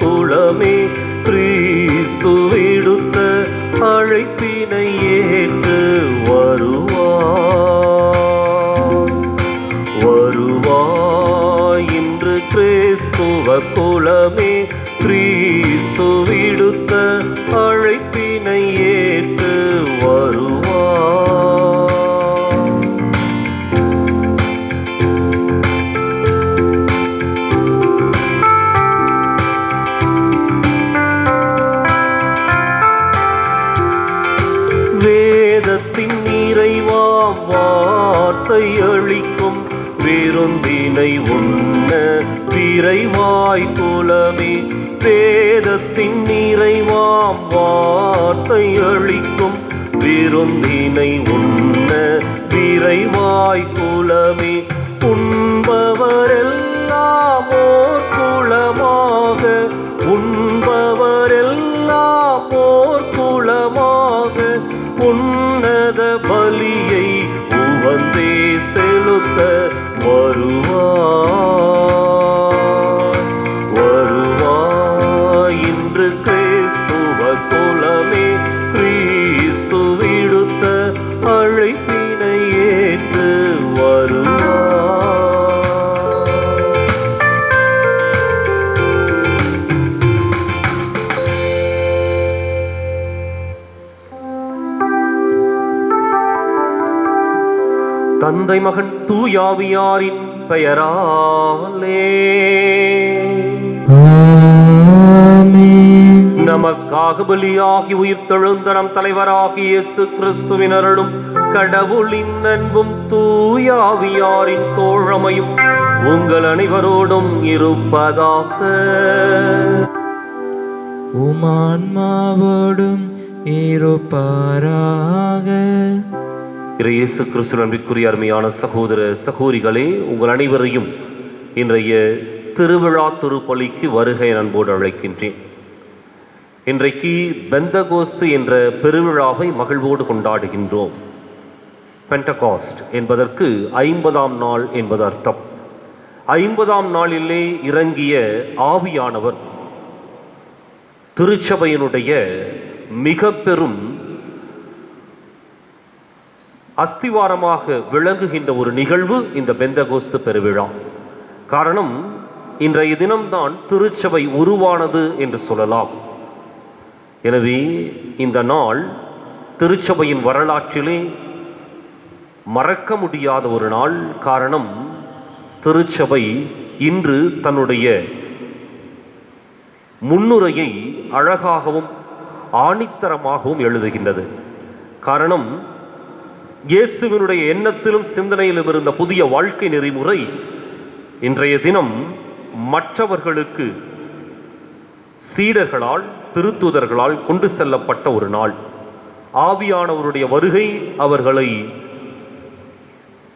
குலமே கிறிஸ்து விடுத்த அழைப்பினை ஏற்று வருவாய் இன்று கிறிஸ்துவ குலமே கிறிஸ்து விடுத்த அழைப்பினை ஏற்று வேதத்தின் நிறைவாம் வார்த்தை அளிக்கும் விருந்தினை உண்ண விரைவாய் குலமே வேதத்தின் நிறைவாம் வார்த்தை அளிக்கும் விருந்தினை உண்ண விரைவாய் குலமே உண்பவரெல்லாம் ஓர் குலமாக உண்பவரெல்லாம் ஓர் குலமாக உன்னத பலியை உவந்தே செலுத்த வருவாய் இன்று கிறிஸ்துவ குலமே கிறிஸ்து விடுத்த அழைப்பினை ஏற்று தந்தை மகன் தூயாவியாரின் பெயராலே நமக்காக பலியாகி உயிர்த்தெழுந்த நம் தலைவராகிய இயேசு கிறிஸ்துவின் அருளும் கடவுளின் அன்பும் தூயாவியாரின் தோழமையும் உங்கள் அனைவரோடும் இருப்பதாக. உமான்மாவோடும் இருப்பாராக. இயேசு கிறிஸ்து நம்பிக்குரிய அருமையான சகோதர சகோதரிகளே, உங்கள் அனைவரையும் இன்றைய திருவிழா திருப்பலிக்கு வருகை அன்போடு அழைக்கின்றேன். இன்றைக்கு பெந்தகோஸ்து என்ற பெருவிழாவை மகிழ்வோடு கொண்டாடுகின்றோம். பெண்டகாஸ்ட் என்பதற்கு 50ஆம் நாள் என்பது அர்த்தம். 50ஆம் நாளிலே இறங்கிய ஆவியானவர் திருச்சபையினுடைய மிக பெரும் அஸ்திவாரமாக விளங்குகின்ற ஒரு நிகழ்வு இந்த பெந்தகோஸ்து பெருவிழா. காரணம், இன்றைய தினம்தான் திருச்சபை உருவானது என்று சொல்லலாம். எனவே இந்த நாள் திருச்சபையின் வரலாற்றிலே மறக்க முடியாத ஒரு நாள். காரணம், திருச்சபை இன்று தன்னுடைய முன்னுரையை அழகாகவும் ஆணித்தரமாகவும் எழுதுகின்றது. காரணம், இயேசுவினுடைய எண்ணத்திலும் சிந்தனையிலும் இருந்த புதிய வாழ்க்கை நெறிமுறை இன்றைய தினம் மற்றவர்களுக்கு சீடர்களால் திருத்தூதர்களால் கொண்டு செல்லப்பட்ட ஒரு நாள். ஆவியானவருடைய வருகை அவர்களை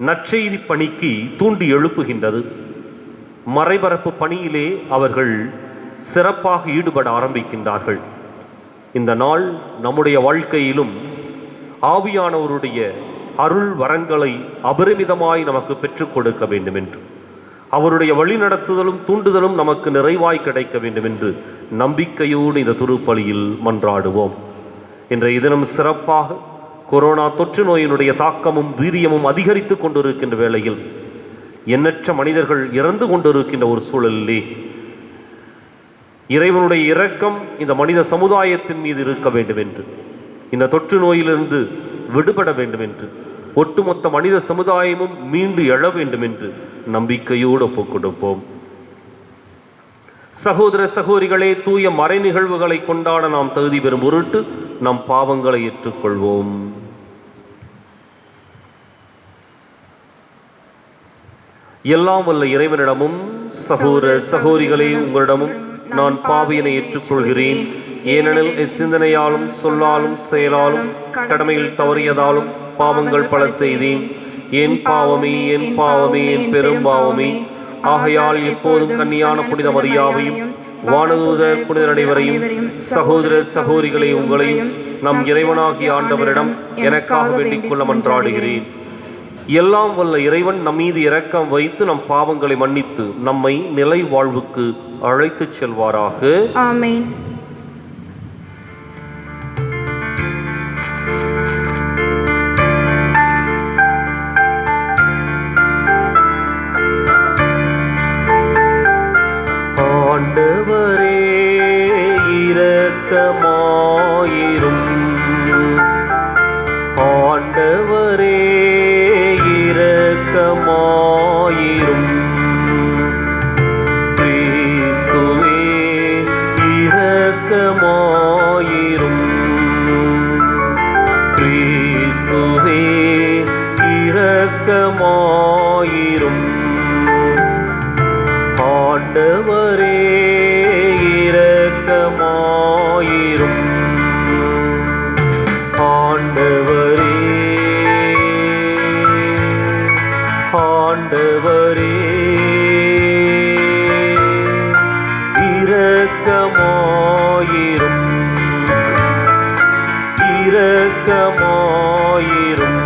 நற்செய்தி பணிக்கு தூண்டி எழுப்புகின்றது. மறைபரப்பு பணியிலே அவர்கள் சிறப்பாக ஈடுபட ஆரம்பிக்கின்றார்கள். இந்த நாள் நம்முடைய வாழ்க்கையிலும் ஆவியானவருடைய அருள் வரங்களை அபரிமிதமாய் நமக்கு பெற்றுக் கொடுக்க வேண்டும் என்று, அவருடைய வழிநடத்துதலும் தூண்டுதலும் நமக்கு நிறைவாய் கிடைக்க வேண்டும் என்று நம்பிக்கையோடு இந்த திருப்பலியில் மன்றாடுவோம். இன்றைய தினம் சிறப்பாக கொரோனா தொற்று நோயினுடைய தாக்கமும் வீரியமும் அதிகரித்து கொண்டிருக்கின்ற வேளையில் எண்ணற்ற மனிதர்கள் இறந்து கொண்டிருக்கின்ற ஒரு சூழலிலே இறைவனுடைய இரக்கம் இந்த மனித சமுதாயத்தின் மீது இருக்க வேண்டும் என்று, இந்த தொற்று நோயிலிருந்து விடுபட வேண்டும் என்று, ஒட்டுமொத்த மனித சமுதாயமும் மீண்டு எழ வேண்டும் என்று நம்பிக்கையோடு ஒப்புக் கொடுப்போம். சகோதர சகோதரிகளே, தூய மறை நிகழ்வுகளை கொண்டாட நாம் தகுதி பெறும் பொருட்டு நம் பாவங்களை ஏற்றுக்கொள்வோம். எல்லாம் வல்ல இறைவனிடமும் சகோதர சகோதரிகளே உங்களிடமும் நான் பாவியனை ஏற்றுக்கொள்கிறேன். ஏனெனில் சிந்தனையாலும் சொல்லாலும் செயலாலும் கடமையில் தவறியதாலும் பாவங்கள் பல செய்தேன். என் பாவமே என் பாவமே என் பெரும் பாவமே. ஆகையால் எப்போதும் கன்னியான புனித மரியாவையும் வானதூதர் புனிதர் அனைவரையும் சகோதர சகோதரிகளை உங்களையும் நம் இறைவனாகிய ஆண்டவரிடம் எனக்காக வேண்டிக் கொள்ள மன்றாடுகிறேன். எல்லாம் வல்ல இறைவன் நம் மீது இரக்கம் வைத்து நம் பாவங்களை மன்னித்து நம்மை நிலை வாழ்வுக்கு அழைத்துச் செல்வாராக. ஆமென். ஆண்டவரே இரக்கமாயிரும். ஆண்டவரே இரக்கமாயிரும். கிறிஸ்துவே இரக்கமாயிரும். கிறிஸ்துவே இரக்கமாயிரும். ஆண்டவரே இரக்கமாயிரும். ஆண்டவரே ஆண்டவரே இரக்கமாயிரும். இரக்கமாயிரும்.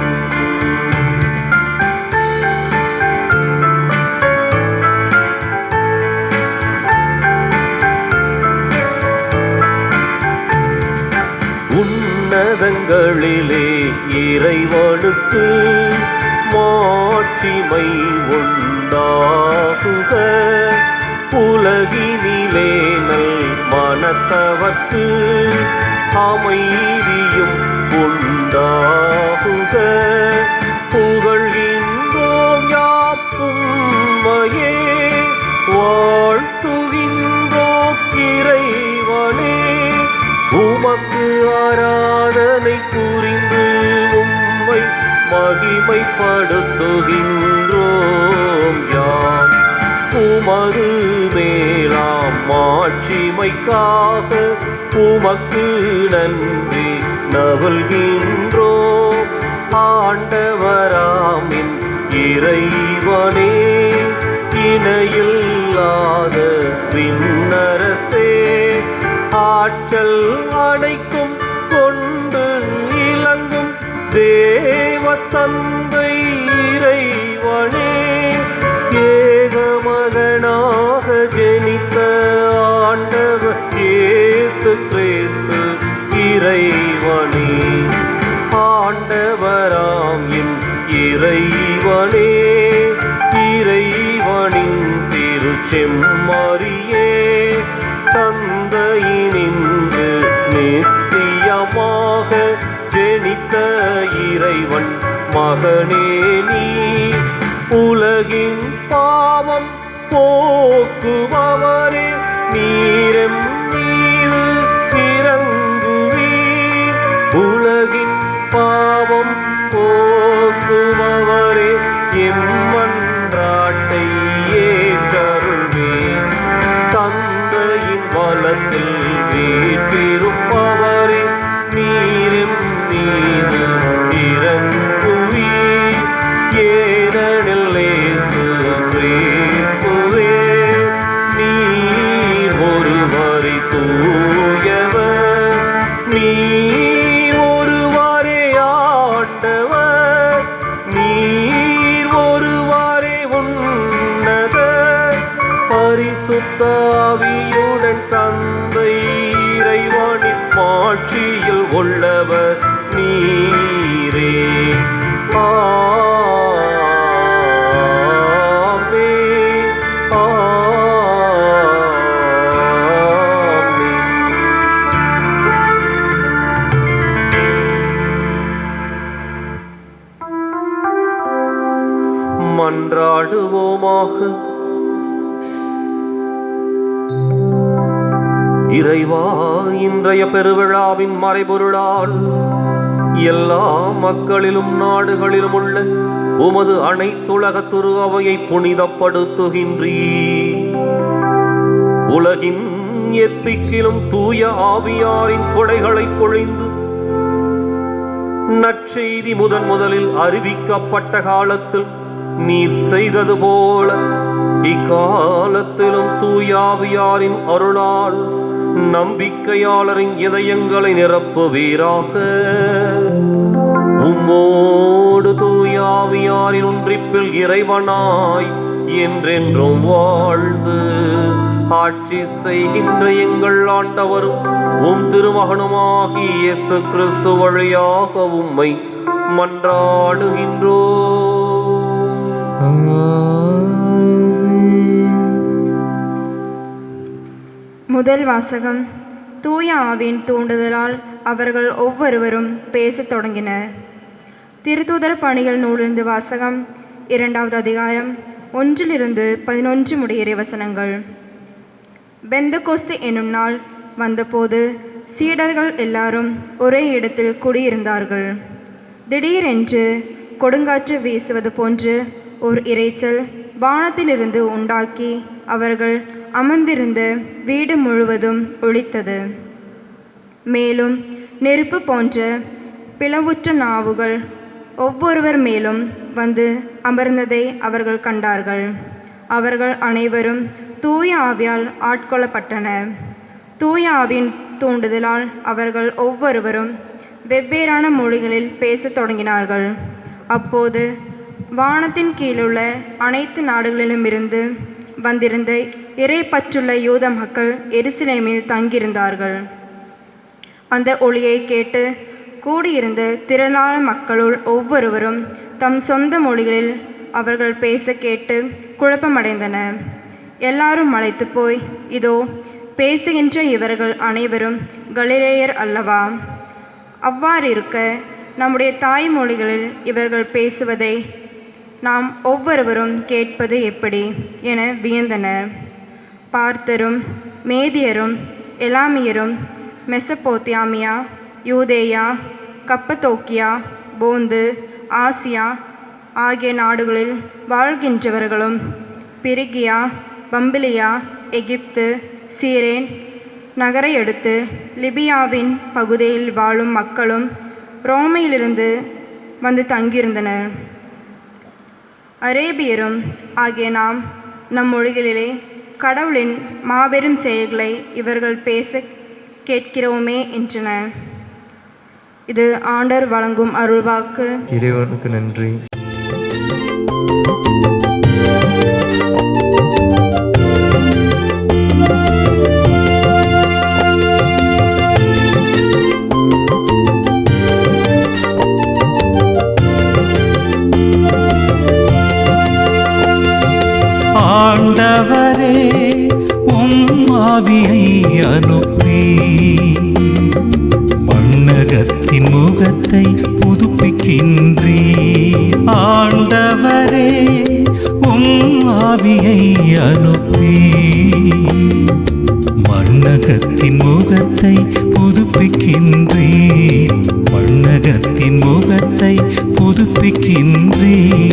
உன்னதங்களிலே இறைவனுக்கு மாட்சிமை உண்டாகுக. உலகினிலே நல் மனத்தவர்க்கு அமைதியும் உண்டாகுக. புகழ்கின்றோம் யாப்பும்மையே வாழ்த்துகின்றோம் இறைவனே. உமக்கு ஆராதனை புரிந்து உம்மை மகிமைப்படுத்துகின்றோம் யாம். உமது மேலாம் மாட்சிமைக்காக உமக்கு நன்றி நல்கின்றோம். ஆண்டவராமின் இறைவனே இணையில்லாத விண்ணரசே ஆற்றல் அனைக்கும் கொண்டு இலங்கும் தேவ தந்தை இறைவனே. ஏகமகனாக ஜெனித்த ஆண்டவர் இயேசு கிறிஸ்து இறைவனே. ஆண்டவராம் என் இறைவனே இறைவனின் திருச்செம்மறியே தந்தையினின்று நித்தியமாக ஜெனித்த இறைவன் மகனே நீ. உலகின் பாவம் போக்குபவரே நீரெம் மீது இறங்குவீர். உலகின் பாவம் போக்குபவரே எம்மன்றாட்டை ஏற்றருள்வீர். தந்தையின் வலத்தில் வீற்றிருப்பவரே நீரெம் மீது இறங்குவீர். ஏனெனில் இயேசு கிறிஸ்துவே நீர் ஒருவரே தூயவர். நீர் ஒருவரே ஆண்டவர். நீர் ஒருவரே உன்னதர். பரிசுத்த ஆவியுடன் தந்தை இறைவனின் மாட்சியில் உள்ளவர் நீரே. ஆமென். ஆமென். மன்றாடுவோமாக. இறைவா, இன்றைய பெருவிழாவின் மறைபொருளால் எல்லா மக்களிலும் நாடுகளிலும் உள்ள உமது அனைத்துலக துரு அவையை புனிதப்படுத்துகின்றீர். உலகின் எத்திக்கிலும் தூய ஆவியாரின் கொடைகளை பொழிந்து நற்செய்தி முதலில் அறிவிக்கப்பட்ட காலத்தில் நீர் செய்தது போல இக்காலத்திலும் தூயாவியாரின் அருளால் நம்பிக்கையாளரின் இதயங்களை நிரப்புவீராக. உம்மோடு தூயாவியாரின் ஒன்றிப்பில் இறைவனாய் என்றென்றும் வாழ்ந்து ஆட்சி செய்கின்ற எங்கள் ஆண்டவரும் உம் திருமகனுமாகி இயேசு கிறிஸ்து வழியாக உம்மை மன்றாடுகின்றோ. முதல் வாசகம். தூய ஆவியின் தூண்டுதலால் அவர்கள் ஒவ்வொருவரும் பேசத் தொடங்கினர். திருத்தூதர் பணிகள் நூலிருந்து வாசகம். 2வது அதிகாரம் 1-11 முடிய வசனங்கள். பெந்தகோஸ்து என்னும் நாள் வந்தபோது சீடர்கள் எல்லாரும் ஒரே இடத்தில் குடியிருந்தார்கள். திடீரென்று கொடுங்காற்று வீசுவது போன்று ஒரு இரைச்சல் வானத்திலிருந்து உண்டாக்கி அவர்கள் அமர்ந்திருந்த வீடு முழுவதும் ஒலித்தது. மேலும் நெருப்பு போன்ற பிளவுற்ற நாவுகள் ஒவ்வொருவர் மேலும் வந்து அமர்ந்ததை அவர்கள் கண்டார்கள். அவர்கள் அனைவரும் தூய ஆவியால் ஆட்கொள்ளப்பட்டனர். தூய ஆவியின் தூண்டுதலால் அவர்கள் ஒவ்வொருவரும் வெவ்வேறான மொழிகளில் பேசத் தொடங்கினார்கள். அப்போது வானத்தின் கீழுள்ள அனைத்து நாடுகளிலுமிருந்து வந்திருந்த இறை பற்றுள்ள யூத மக்கள் எருசலேமில் தங்கியிருந்தார்கள். அந்த ஒளியை கேட்டு கூடியிருந்த திரளான மக்களுள் ஒவ்வொருவரும் தம் சொந்த மொழிகளில் அவர்கள் பேச கேட்டு குழப்பமடைந்தனர். எல்லாரும் மலைத்து போய், இதோ பேசுகின்ற இவர்கள் அனைவரும் கலிலேயர் அல்லவா? அவ்வாறிருக்க நம்முடைய தாய்மொழிகளில் இவர்கள் பேசுவதை நாம் ஒவ்வொருவரும் கேட்பது எப்படி என வியந்தனர். பார்த்தரும் மேதியரும் எலாமியரும் மெசபோத்தியாமியா, யூதேயா, கப்பத்தோக்கியா, போந்து, ஆசியா ஆகிய நாடுகளில் வாழ்கின்றவர்களும், பிரிகியா, பம்பிலியா, எகிப்து, சீரேன் நகரை அடுத்து லிபியாவின் பகுதியில் வாழும் மக்களும் ரோமையிலிருந்து வந்து தங்கியிருந்தனர். அரேபியரும் ஆகிய நாம் நம் மொழிகளிலே கடவுளின் மாபெரும் செயல்களை இவர்கள் பேச கேட்கிறோமே என்றனர். இது ஆண்டவர் வழங்கும் அருள்வாக்கு. இறைவனுக்கு நன்றி. ஆண்டவரே, உம் ஆவியை அனுப்பி மண்ணகத்தின் முகத்தை புதுப்பிக்கின்றீர். ஆண்டவரே, உம் ஆவியை அனுப்பி மண்ணகத்தின் முகத்தை புதுப்பிக்கின்றீர். மண்ணகத்தின் முகத்தை புதுப்பிக்கின்றீர்.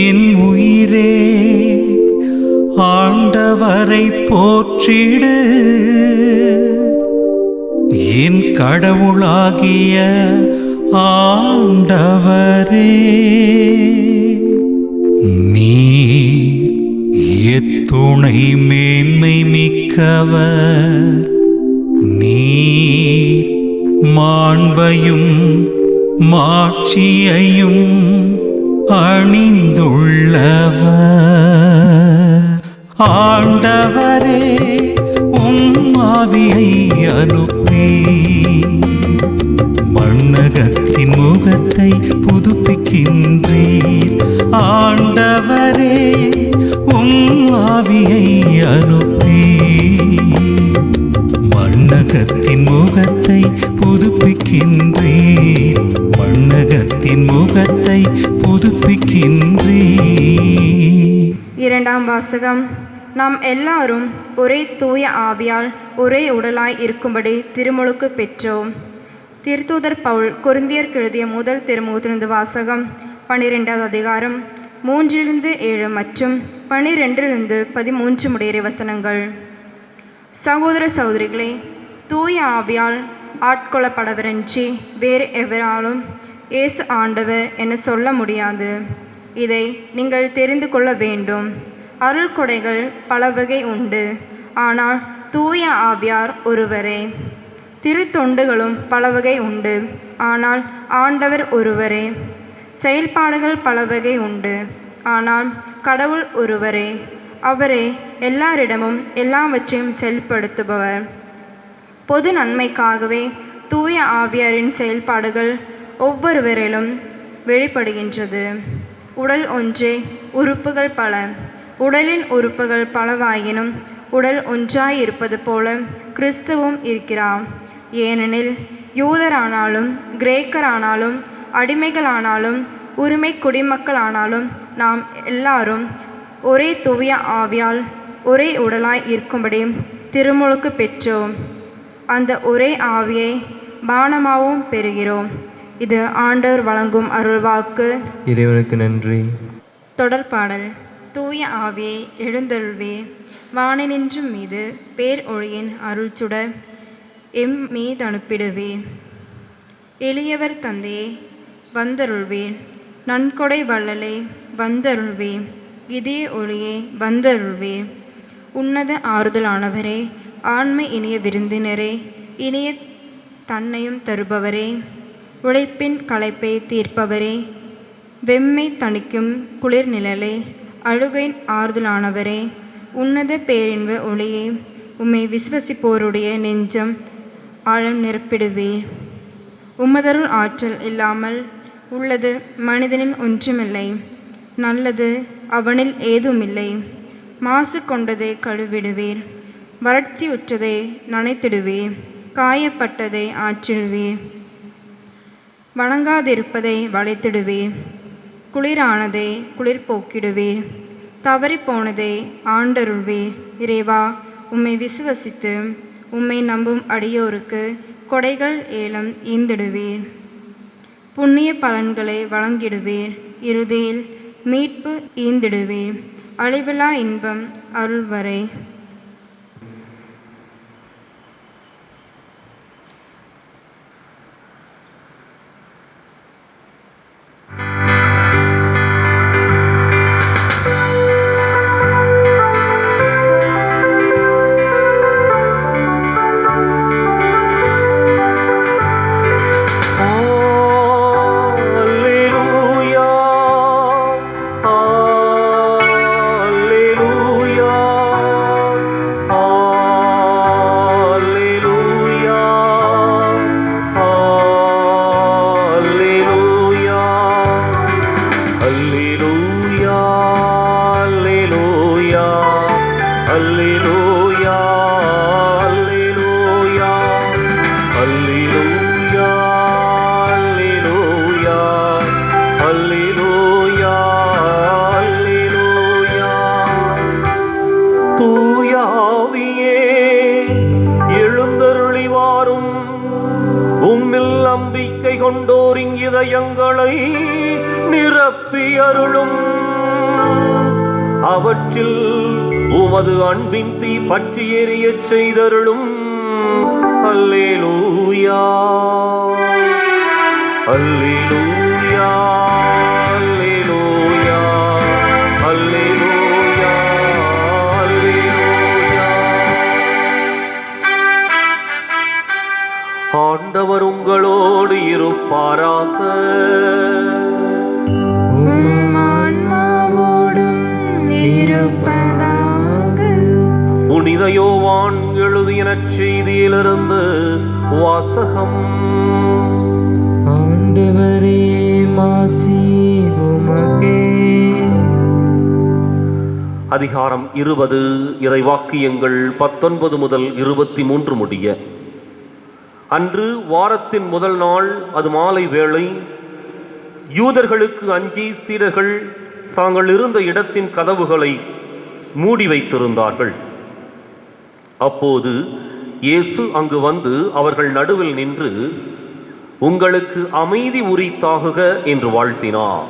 என் உயிரே, ஆண்டவரை போற்றிடு. என் கடவுளாகிய ஆண்டவரே, நீர் எத்துணை மேன்மை மிக்கவர். நீர் மாண்பையும் மாட்சியையும் அணிந்துள்ளவர். ஆண்டவரே, உம் ஆவியை அனுப்பி மண்ணகத்தின் முகத்தை புதுப்பிக்கின்றீர். ஆண்டவரே, உம் ஆவியை அனுப்பி மண்ணகத்தின் முகத்தை புதுப்பிக்கின்றீர். மண்ணகத்தின் முகத்தை புதுப்பிக்கின்றீர். இரண்டாம் வாசகம். நாம் எல்லாரும் ஒரே தூய ஆவியால் ஒரே உடலாய் இருக்கும்படி திருமுழுக்கு பெற்றோம். திருத்தூதர் பவுல் கொரிந்தியருக்கு எழுதிய முதல் திருமுகத்திலிருந்து வாசகம். 12வது அதிகாரம் 3-7 மற்றும் 12-13 முடிய வசனங்கள். சகோதர சகோதரிகளே, தூய ஆவியால் ஆட்கொள்ளப்படவரன்றி வேறு எவராலும் இயேசு ஆண்டவர் என சொல்ல முடியாது. இதை நீங்கள் தெரிந்து கொள்ள வேண்டும். அருள் கொடைகள் பல வகை உண்டு, ஆனால் தூய ஆவியார் ஒருவரே. திருத்தொண்டுகளும் பலவகை உண்டு, ஆனால் ஆண்டவர் ஒருவரே. செயல்பாடுகள் பலவகை உண்டு, ஆனால் கடவுள் ஒருவரே. அவரே எல்லாரிடமும் எல்லாவற்றையும் செயல்படுத்துபவர். பொது நன்மைக்காகவே தூய ஆவியாரின் செயல்பாடுகள் ஒவ்வொருவரிலும் வெளிப்படுகின்றது. உடல் ஒன்றே, உறுப்புகள் பல. உடலின் உறுப்புகள் பலவாயினும் உடல் ஒன்றாயிருப்பது போல கிறிஸ்துவும் இருக்கிறார். ஏனெனில் யூதரானாலும் கிரேக்கரானாலும் அடிமைகளானாலும் உரிமை குடிமக்களானாலும் நாம் எல்லாரும் ஒரே தூய ஆவியால் ஒரே உடலாய் இருக்கும்படி திருமுழுக்கு பெற்றோம். அந்த ஒரே ஆவியை பானமாகவும் பெறுகிறோம். இது ஆண்டவர் வழங்கும் அருள்வாக்கு. இறைவனுக்கு நன்றி. தொடர்பாடல். தூய ஆவியை எழுந்தருள்வே, வானினின்றும் மீது பேர் ஒளியின் அருள் சுடர் எம் மீதனுப்பிடுவே. எளியவர் தந்தையே வந்தருள்வேன், நன்கொடை வள்ளலே வந்தருள்வே, இதய ஒளியே வந்தருள்வே. உன்னத ஆறுதலானவரே, ஆண்மை இனிய விருந்தினரே, இனிய தன்னையும் தருபவரே, உழைப்பின் களைப்பை தீர்ப்பவரே, வெம்மை தணிக்கும் குளிர் நிழலே, அழுகையின் ஆறுதலானவரே, உன்னத பேரின்ப ஒளியே, உம்மை விசுவசிப்போருடைய நெஞ்சம் ஆழம் நிரப்பிடுவே. உமதருள் ஆற்றல் இல்லாமல் உள்ளது மனிதனில் ஒன்றுமில்லை, நல்லது அவனில் ஏதுமில்லை. மாசு கொண்டதை கழுவிடுவீர், வறட்சி உற்றதை நனைத்திடுவீர், காயப்பட்டதை ஆற்றிடுவீர், வணங்காதிருப்பதை வளைத்திடுவீர், குளிரானதை குளிர் போக்கிடுவீர், தவறிப்போனதை ஆண்டருள்வீர். இறைவா, உம்மை விசுவசித்து உம்மை நம்பும் அடியோருக்கு கொடைகள் ஏலம் ஈந்திடுவீர், புண்ணிய பலன்களை வழங்கிடுவீர், இறுதியில் மீட்பு ஈந்திடுவீர், அழிவிலா இன்பம் அருள்வரை. கொண்டோரின் இதயங்களை நிரப்பி அருளும். அவற்றில் உமது அன்பின் தீ பற்றி எரியச் செய்தருளும். அல்லேலூயா, அல்லேலூயா, அல்லேலூயா, அல்லேலூயா, அல்லேலூயா. ஆண்டவர் உங்களோடு இருப்பாராக. புனித யோவான் எழுதிய நற்செய்தியிலிருந்து வாசகம். ஆண்டவரே, மாட்சி உமக்கே. அதிகாரம் 20, இறைவாக்கியங்கள் 19 முதல் 23 முடிய. அன்று வாரத்தின் முதல் நாள், அது மாலை வேளை. யூதர்களுக்கு அஞ்சி சீடர்கள் தாங்கள் இருந்த இடத்தின் கதவுகளை மூடி வைத்திருந்தார்கள். அப்போது இயேசு அங்கு வந்து அவர்கள் நடுவில் நின்று, உங்களுக்கு அமைதி உரித்தாகுக என்று வாழ்த்தினார்.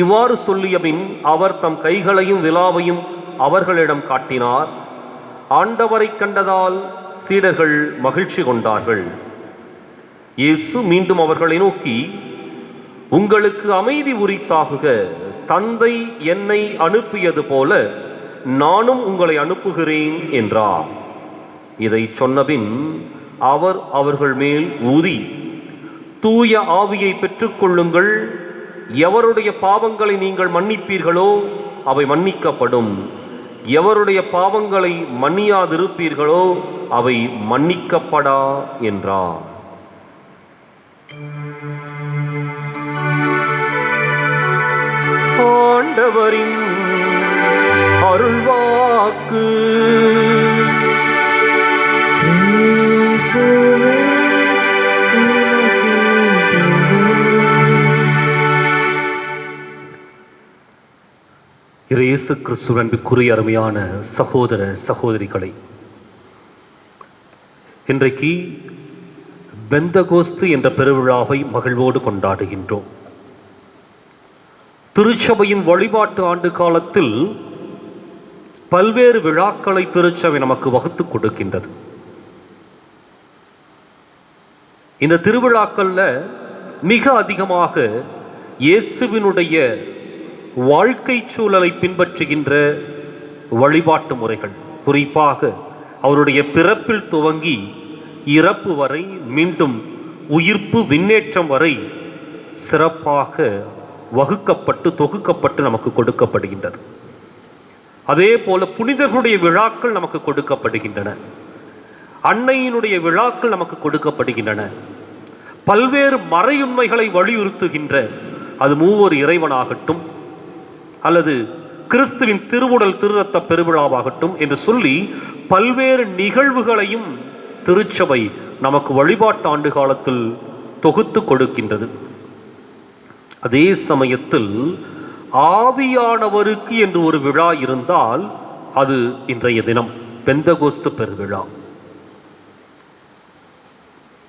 இவ்வாறு சொல்லியபின் அவர் தம் கைகளையும் விலாவையும் அவர்களிடம் காட்டினார். ஆண்டவரை கண்டதால் சீடர்கள் மகிழ்ச்சி கொண்டார்கள். இயேசு மீண்டும் அவர்களை நோக்கி, உங்களுக்கு அமைதி உரித்தாகுக. தந்தை என்னை அனுப்பியது போல நானும் உங்களை அனுப்புகிறேன் என்றார். இதை சொன்னபின் அவர் அவர்கள் மேல் ஊதி, தூய ஆவியை பெற்றுக்கொள்ளுங்கள், எவருடைய பாவங்களை நீங்கள் மன்னிப்பீர்களோ அவை மன்னிக்கப்படும், எவருடைய பாவங்களை மன்னியாதிருப்பீர்களோ அவை மன்னிக்கப்படா என்றார். ஆண்டவரின் அருள்வாக்கு. இயேசு கிறிஸ்துவிற்குரிய அருமையான சகோதர சகோதரிகளை, இன்றைக்கு பெந்தகோஸ்து என்ற பெருவிழாவை மகிழ்வோடு கொண்டாடுகின்றோம். திருச்சபையின் வழிபாட்டு ஆண்டு காலத்தில் பல்வேறு விழாக்களை திருச்சபை நமக்கு வகுத்து கொடுக்கின்றது. இந்த திருவிழாக்கள்ல மிக அதிகமாக இயேசுவினுடைய வாழ்க்கை சூழலை பின்பற்றுகின்ற வழிபாட்டு முறைகள், குறிப்பாக அவருடைய பிறப்பில் துவங்கி இறப்பு வரை, மீண்டும் உயிர்ப்பு விண்ணேற்றம் வரை சிறப்பாக வகுக்கப்பட்டு தொகுக்கப்பட்டு நமக்கு கொடுக்கப்படுகின்றது. அதே போல புனிதர்களுடைய விழாக்கள் நமக்கு கொடுக்கப்படுகின்றன, அன்னையினுடைய விழாக்கள் நமக்கு கொடுக்கப்படுகின்றன. பல்வேறு மறையுண்மைகளை வலியுறுத்துகின்ற, அது மூவர் இறைவனாகட்டும் அல்லது கிறிஸ்துவின் திருவுடல் திருரத்த பெருவிழாவாகட்டும் என்று சொல்லி பல்வேறு நிகழ்வுகளையும் திருச்சபை நமக்கு வழிபாட்டு ஆண்டு காலத்தில் தொகுத்து கொடுக்கின்றது. அதே சமயத்தில் ஆவியானவருக்கு என்று ஒரு விழா இருந்தால் அது இன்றைய தினம் பெந்தகோஸ்து பெருவிழா.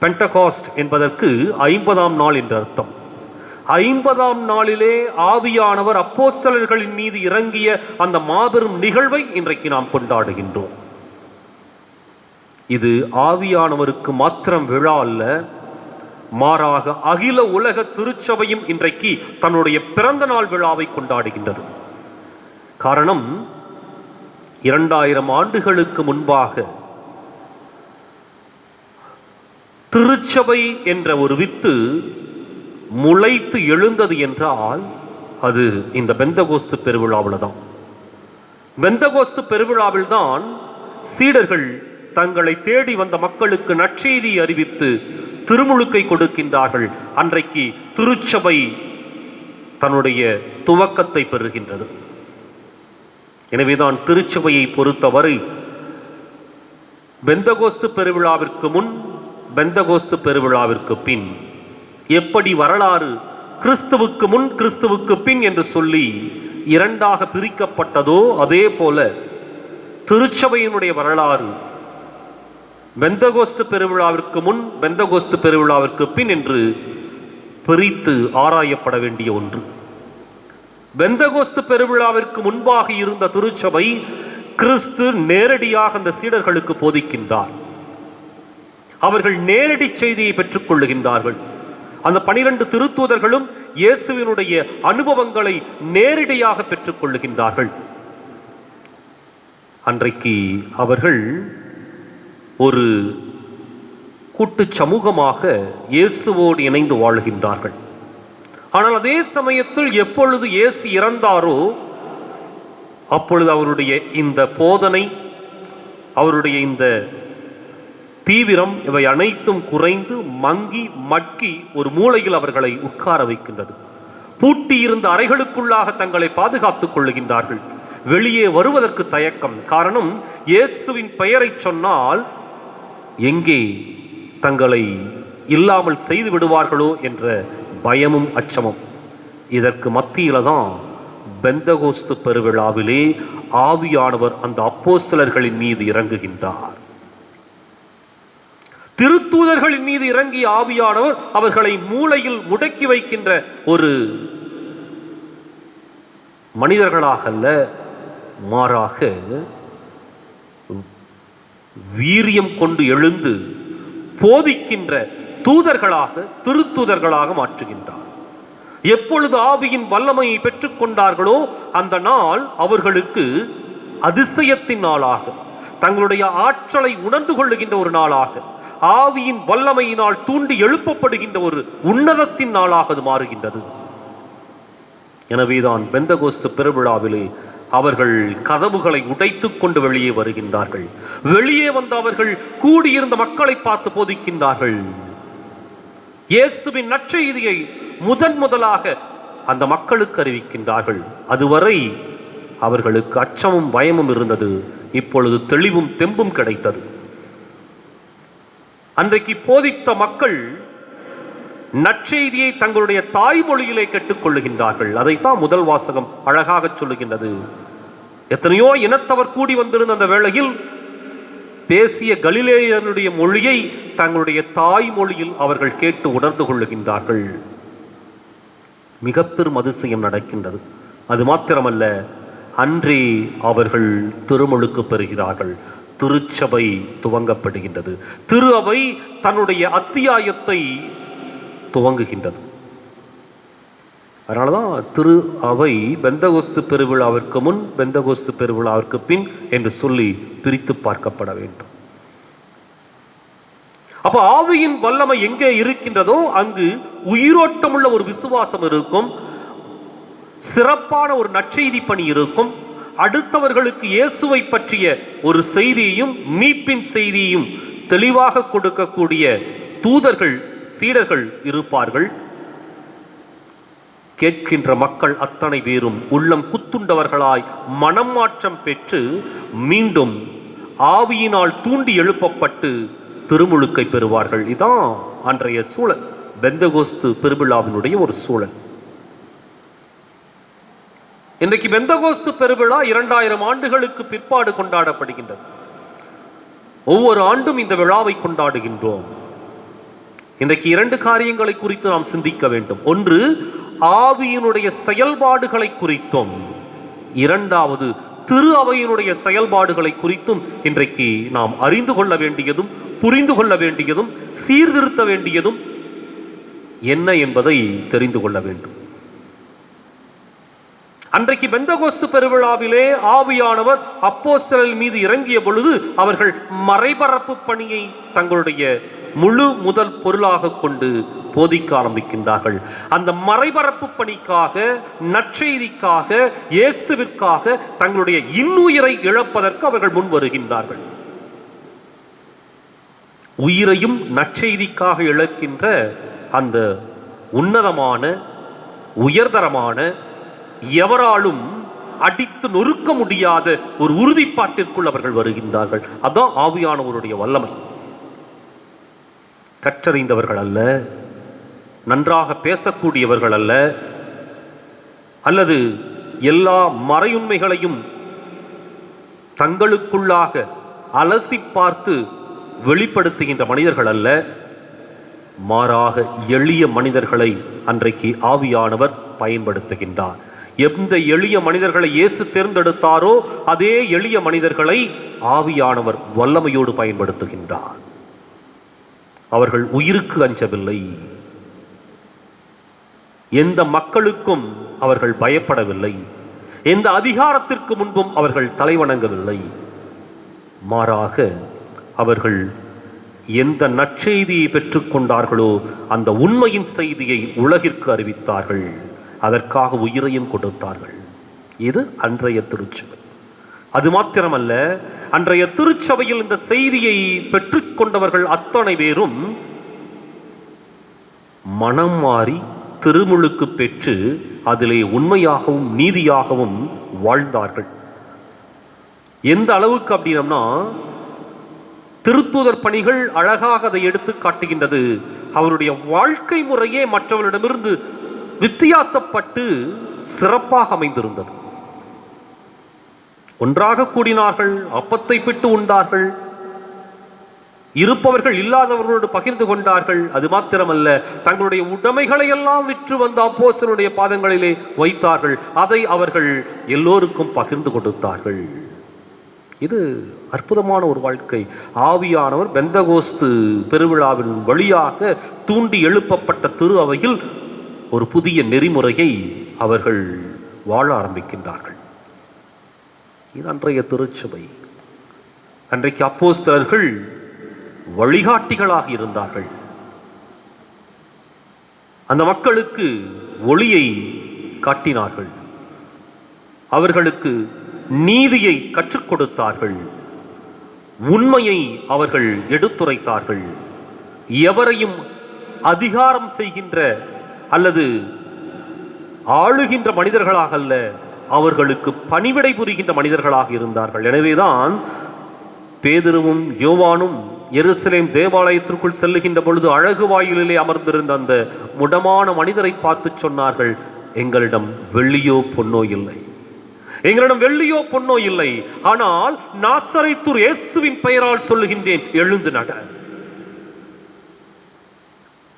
பெண்டகாஸ்ட் என்பதற்கு 50ஆம் நாள் என்று அர்த்தம். 50ஆம் நாளிலே ஆவியானவர் அப்போஸ்தலர்களின் மீது இறங்கிய அந்த மாபெரும் நிகழ்வை இன்றைக்கு நாம் கொண்டாடுகின்றோம். இது ஆவியானவருக்கு மாத்திரம் விழா அல்ல, மாறாக அகில உலக திருச்சபையும் இன்றைக்கு தன்னுடைய பிறந்த நாள் விழாவை கொண்டாடுகின்றது. காரணம், 2000 ஆண்டுகளுக்கு முன்பாக திருச்சபை என்ற ஒரு வித்து முளைத்து எழுந்தது என்றால் அது இந்த பெந்தகோஸ்து பெருவிழாவில் தான். பெந்தகோஸ்து பெருவிழாவில் தான் சீடர்கள் தங்களை தேடி வந்த மக்களுக்கு நற்செய்தி அறிவித்து திருமுழுக்கை கொடுக்கின்றார்கள். அன்றைக்கு திருச்சபை தன்னுடைய துவக்கத்தை பெறுகின்றது. எனவேதான் திருச்சபையை பொறுத்தவரை பெந்தகோஸ்து பெருவிழாவிற்கு முன், பெந்தகோஸ்து பெருவிழாவிற்கு பின், எப்படி வரலாறு கிறிஸ்துவுக்கு முன் கிறிஸ்துவுக்கு பின் என்று சொல்லி இரண்டாக பிரிக்கப்பட்டதோ அதே போல திருச்சபையினுடைய வரலாறு பெந்தகோஸ்து பெருவிழாவிற்கு முன், பெந்தகோஸ்து பெருவிழாவிற்கு பின் என்று பிரித்து ஆராயப்பட வேண்டிய ஒன்று. பெந்தகோஸ்து பெருவிழாவிற்கு முன்பாக இருந்த திருச்சபை கிறிஸ்து நேரடியாக அந்த சீடர்களுக்கு போதிக்கின்றார். அவர்கள் நேரடி செய்தியை பெற்றுக் கொள்ளுகின்றார்கள். அந்த 12 திருத்தூதர்களும் இயேசுவினுடைய அனுபவங்களை நேரடியாக பெற்றுக் கொள்ளுகின்றார்கள். அன்றைக்கு அவர்கள் ஒரு கூட்டு சமூகமாக இயேசுவோடு இணைந்து வாழ்கின்றார்கள். ஆனால் அதே சமயத்தில் எப்பொழுது இயேசு இறந்தாரோ அப்பொழுது அவருடைய இந்த போதனை, அவருடைய இந்த தீவிரம், இவை அனைத்தும் குறைந்து மங்கி மக்கி ஒரு மூலையில் அவர்களை உட்கார வைக்கின்றது. பூட்டியிருந்த அறைகளுக்குள்ளாக தங்களை பாதுகாத்துக் கொள்ளுகின்றார்கள். வெளியே வருவதற்கு தயக்கம். காரணம், இயேசுவின் பெயரை சொன்னால் எங்கே தங்களை இல்லாமல் செய்து விடுவார்களோ என்ற பயமும் அச்சமும். இதற்கு மத்தியில தான் பெந்தகோஸ்து பெருவிழாவிலே ஆவியானவர் அந்த அப்போஸ்தலர்களின் மீது இறங்குகின்றார். திருத்தூதர்களின் மீது இறங்கிய ஆவியானவர் அவர்களை மூலையில் முடக்கி வைக்கின்ற ஒரு மனிதர்களாக அல்ல, மாறாக வீரியம் கொண்டு எழுந்து போதிக்கின்ற தூதர்களாக, திருத்தூதர்களாக மாற்றுகின்றார். எப்பொழுது ஆவியின் வல்லமையை பெற்றுக்கொண்டார்களோ அந்த நாள் அவர்களுக்கு அதிசயத்தின் நாளாக, தங்களுடைய ஆற்றலை உணர்ந்து கொள்ளுகின்ற ஒரு நாளாக, ஆவியின் வல்லமையினால் தூண்டி எழுப்பப்படுகின்ற ஒரு உன்னதத்தின் நாளாக அது மாறுகின்றது. எனவேதான் பெந்தகோஸ்து பெருவிழாவிலே அவர்கள் கதவுகளை உடைத்துக் கொண்டு வெளியே வருகின்றார்கள். வெளியே வந்த அவர்கள் கூடியிருந்த மக்களை பார்த்து போதிக்கின்றார்கள். இயேசுவின் நற்செய்தியை முதலாக அந்த மக்களுக்கு அறிவிக்கின்றார்கள். அதுவரை அவர்களுக்கு அச்சமும் பயமும் இருந்தது. இப்பொழுது தெளிவும் தெம்பும் கிடைத்தது. அன்றைக்கு போதித்த மக்கள் நற்செய்தியை தங்களுடைய தாய்மொழியிலே கேட்டுக்கொள்ளுகின்றார்கள். அதைத்தான் முதல் வாசகம் அழகாக சொல்லுகின்றது. எத்தனையோ இனத்தவர் கூடி வந்திருந்த அந்த வேளையில் பேசிய கலிலேயருடைய மொழியை தங்களுடைய தாய்மொழியில் அவர்கள் கேட்டு உணர்ந்து கொள்ளுகின்றார்கள். மிக பெரும் அதிசயம் நடக்கின்றது. அது மாத்திரமல்ல, அன்றே அவர்கள் திருமுழுக்கு பெறுகிறார்கள். திருச்சபை துவங்கப்படுகின்றது. திரு அவை தன்னுடைய அத்தியாயத்தை துவங்குகின்றது. அதனாலதான் திரு அவை பெந்தகோஸ்து பெருவிழாவிற்கு முன், பெந்தகோஸ்து பெருவிழாவிற்கு பின் என்று சொல்லி பிரித்து பார்க்கப்பட வேண்டும். அப்ப ஆவியின் வல்லமை எங்கே இருக்கின்றதோ அங்கு உயிரோட்டமுள்ள ஒரு விசுவாசம் இருக்கும், சிறப்பான ஒரு நற்செய்தி பணி இருக்கும், அடுத்தவர்களுக்கு இயேசுவை பற்றிய ஒரு செய்தியையும் மீட்பின் செய்தியையும் தெளிவாக கொடுக்கக்கூடிய தூதர்கள், சீடர்கள் இருப்பார்கள். கேட்கின்ற மக்கள் அத்தனை பேரும் உள்ளம் குத்துண்டவர்களாய் மனம் மாற்றம் பெற்று மீண்டும் ஆவியினால் தூண்டி எழுப்பப்பட்டு திருமுழுக்கை பெறுவார்கள். இதான் அன்றைய சூழல், பெந்தகோஸ்து பெருவிழாவினுடைய ஒரு சூழல். இன்றைக்கு பெந்தகோஸ்து பெருவிழா 2000 ஆண்டுகளுக்கு பிற்பாடு கொண்டாடப்படுகின்றது. ஒவ்வொரு ஆண்டும் இந்த விழாவை கொண்டாடுகின்றோம். இன்றைக்கு 2 காரியங்களை குறித்து நாம் சிந்திக்க வேண்டும். ஒன்று, ஆவியினுடைய செயல்பாடுகளை குறித்தும், இரண்டாவது திரு அவையினுடைய செயல்பாடுகளை குறித்தும் இன்றைக்கு நாம் அறிந்து கொள்ள வேண்டியதும், புரிந்து கொள்ள வேண்டியதும், சீர்திருத்த வேண்டியதும் என்ன என்பதை தெரிந்து கொள்ள வேண்டும். அன்றைக்கு பெந்தகோஸ்து பெருவிழாவிலே ஆவியானவர் அப்போஸ்தலர்கள் மீது இறங்கிய பொழுது அவர்கள் மறைபரப்பு பணியை தங்களுடைய முழு முதல் பொருளாக கொண்டு போதிக்க ஆரம்பிக்கின்றார்கள். அந்த மறைபரப்பு பணிக்காக, நற்செய்திக்காக, இயேசுவிற்காக தங்களுடைய இன்னுயிரை இழப்பதற்கு அவர்கள் முன் வருகின்றார்கள். உயிரையும் நற்செய்திக்காக இழக்கின்ற அந்த உன்னதமான, உயர்தரமான, எவராலும் அடித்து நொறுக்க முடியாத ஒரு உறுதிப்பாட்டிற்குள் அவர்கள் வருகின்றார்கள். அதான் ஆவியானவருடைய வல்லமை. கற்றறிந்தவர்கள் அல்ல, நன்றாக பேசக்கூடியவர்கள் அல்ல, அல்லது எல்லா மறையுண்மைகளையும் தங்களுக்குள்ளாக அலசி பார்த்து வெளிப்படுத்துகின்ற மனிதர்கள் அல்ல, மாறாக எளிய மனிதர்களை அன்றைக்கு ஆவியானவர் பயன்படுத்துகின்றார். எந்த எளிய மனிதர்களை இயேசு தேர்ந்தெடுத்தாரோ அதே எளிய மனிதர்களை ஆவியானவர் வல்லமையோடு பயன்படுத்துகின்றார். அவர்கள் உயிருக்கு அஞ்சவில்லை. எந்த மக்களுக்கும் அவர்கள் பயப்படவில்லை. எந்த அதிகாரத்திற்கு முன்பும் அவர்கள் தலைவணங்கவில்லை. மாறாக அவர்கள் எந்த நற்செய்தியை பெற்றுக்கொண்டார்களோ அந்த உண்மையின் செய்தியை உலகிற்கு அறிவித்தார்கள். அதற்காக உயிரையும் கொடுத்தார்கள். இது அன்றைய திருச்சபை. அது மாத்திரமல்ல, அன்றைய திருச்சபையில் இந்த செய்தியை பெற்றுக்கொண்டவர்கள் அத்தனை பேரும் மனம் மாறி திருமுழுக்கு பெற்று அதிலே உண்மையாகவும் நீதியாகவும் வாழ்ந்தார்கள். எந்த அளவுக்கு அப்படின்னம்னா, திருத்தூதர் பணிகள் அழகாக அதை எடுத்து காட்டுகின்றது. அவருடைய வாழ்க்கை முறையே மற்றவர்களிடமிருந்து வித்தியாசப்பட்டு சிறப்பாக அமைந்திருந்தது. ஒன்றாக கூடினார்கள், அப்பத்தை பிட்டு உண்டார்கள், இருப்பவர்கள் இல்லாதவர்களோடு பகிர்ந்து கொண்டார்கள். அது மாத்திரமல்ல, தங்களுடைய உடைமைகளை எல்லாம் விற்று வந்த அப்போஸ்தலருடைய பாதங்களிலே வைத்தார்கள். அதை அவர்கள் எல்லோருக்கும் பகிர்ந்து கொடுத்தார்கள். இது அற்புதமான ஒரு வாழ்க்கை. ஆவியானவர் பெந்தகோஸ்து பெருவிழாவின் வழியாக தூண்டி எழுப்பப்பட்ட திரு அவையில் ஒரு புதிய நெறிமுறையை அவர்கள் வாழ ஆரம்பிக்கின்றார்கள். இது அன்றைய திருச்சபை. அன்றைக்கு அப்போஸ்தலர்கள் வழிகாட்டிகளாக இருந்தார்கள். அந்த மக்களுக்கு ஒளியை காட்டினார்கள். அவர்களுக்கு நீதியை கற்றுக் கொடுத்தார்கள். உண்மையை அவர்கள் எடுத்துரைத்தார்கள். எவரையும் அதிகாரம் செய்கின்ற அல்லது ஆளுகின்ற மனிதர்களாக அல்ல, அவர்களுக்கு பணிவிடை புரிகின்ற மனிதர்களாக இருந்தார்கள். எனவேதான் பேதுருவும் யோவானும் எருசலேம் தேவாலயத்திற்குள் செல்லுகின்ற பொழுது அழகு வாயிலிலே அமர்ந்திருந்த அந்த முடமான மனிதரை பார்த்து சொன்னார்கள், எங்களிடம் வெள்ளியோ பொன்னோ இல்லை, எங்களிடம் வெள்ளியோ பொன்னோ இல்லை, ஆனால் நாசரேத்து இயேசுவின் பெயரால் சொல்லுகின்றேன், எழுந்து நட.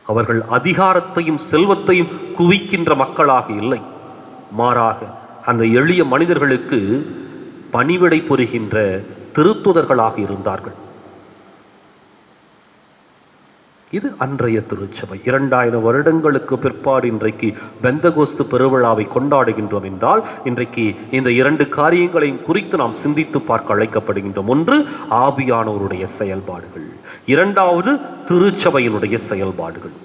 அவர்கள் அதிகாரத்தையும் செல்வத்தையும் குவிக்கின்ற மக்களாக இல்லை, மாறாக அந்த எளிய மனிதர்களுக்கு பணிவிடை புரிகின்ற திருத்துதர்களாக இருந்தார்கள். இது அன்றைய திருச்சபை. 2000 வருடங்களுக்கு பிற்பாடு இன்றைக்கு பெந்தகோஸ்து பெருவிழாவை கொண்டாடுகின்றோம் என்றால், இன்றைக்கு இந்த 2 காரியங்களையும் குறித்து நாம் சிந்தித்து பார்க்க அழைக்கப்படுகின்றோம். ஒன்று ஆவியானவருடைய செயல்பாடுகள், இரண்டாவது திருச்சபையினுடைய செயல்பாடுகள்.